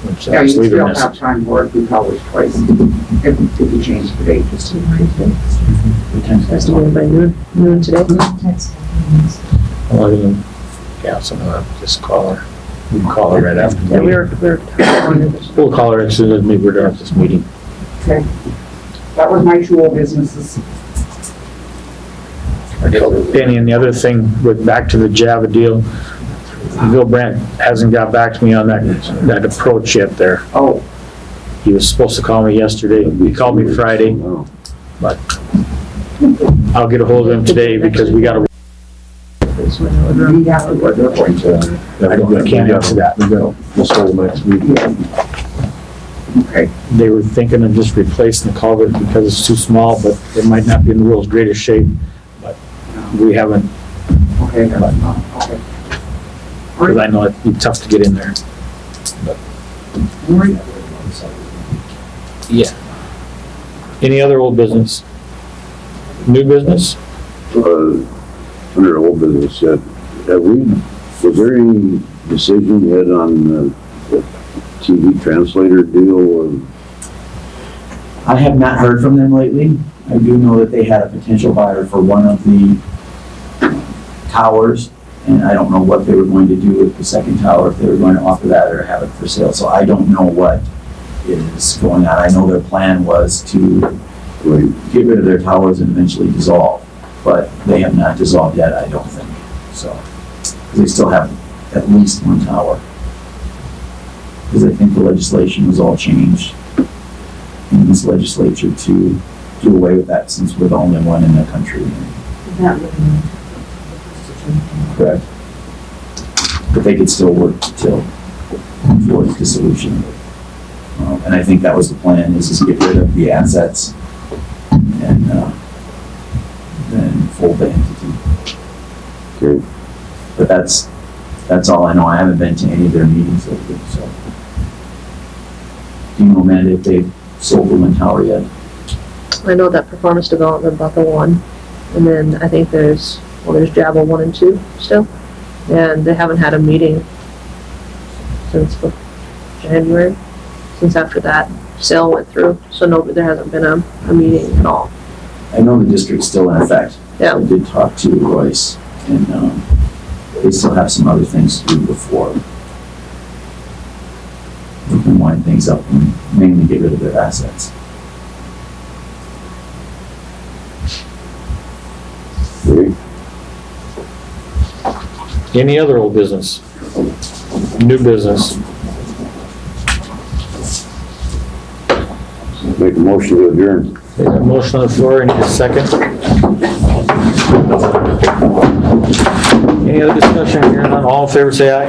Which Yeah, I'll you just leave still a have message. time for it to be published twice. If you change the date, just to increase it. Has to be in by noon today. Text. Well, I mean, yeah, so I'll just call her. We can call her right after. the Yeah, we meeting. were on this. We'll call her as soon as we're done with this meeting. Okay. That was my 2 old businesses. Danny, and the other thing, with back to the Java deal, Bill Brandt hasn't got back to me on that approach yet there. Oh, He was supposed to call me yesterday. He called me Friday, but I'll get a hold of him today because we gotta, we have to work their point. I can't answer that. We got this whole next week. Okay. They were thinking of just replacing the culvert because it's too small, but it might not be in the world's greatest shape. But we haven't, Okay, that's not, okay. because I know it'd be tough to get in there. All right. Yeah. Any other old business? New business? Under old business, was there any decision yet on the TV translator deal? I have not heard from them lately. I do know that they had a potential buyer for one of the towers, and I don't know what they were going to do with the second tower, if they were going to offer that or have it for sale. So I don't know what is going on. I know their plan was to get rid of their towers and eventually dissolve, but they have not dissolved yet, I don't think. So, 'cause they still have at least one tower. Because I think the legislation was all changed in this legislature to do away with that since we're the only one in the country. That would be. Correct. But they could still work till for dissolution. And I think that was the plan, is to get rid of the assets and then fold the entity. Okay. But that's all I know. I haven't been to any of their meetings lately, so. Do you know, Amanda, if they've sold the one tower yet? I know that performance development bought the one, and then I think there's Jabba 1 and 2 still, and they haven't had a meeting since January, since after that sale went through, so no, there hasn't been a meeting at all. I know the district's still in effect. Yeah. I did talk to Royce, and they still have some other things to do before they can wind things up and mainly get rid of their assets. Okay. Any other old business? New business? Make a motion to adjourn. There's a motion on the floor, I need a second. Any other discussion here? None, all in favor say aye.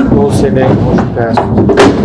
Opposed say nay, motion passes.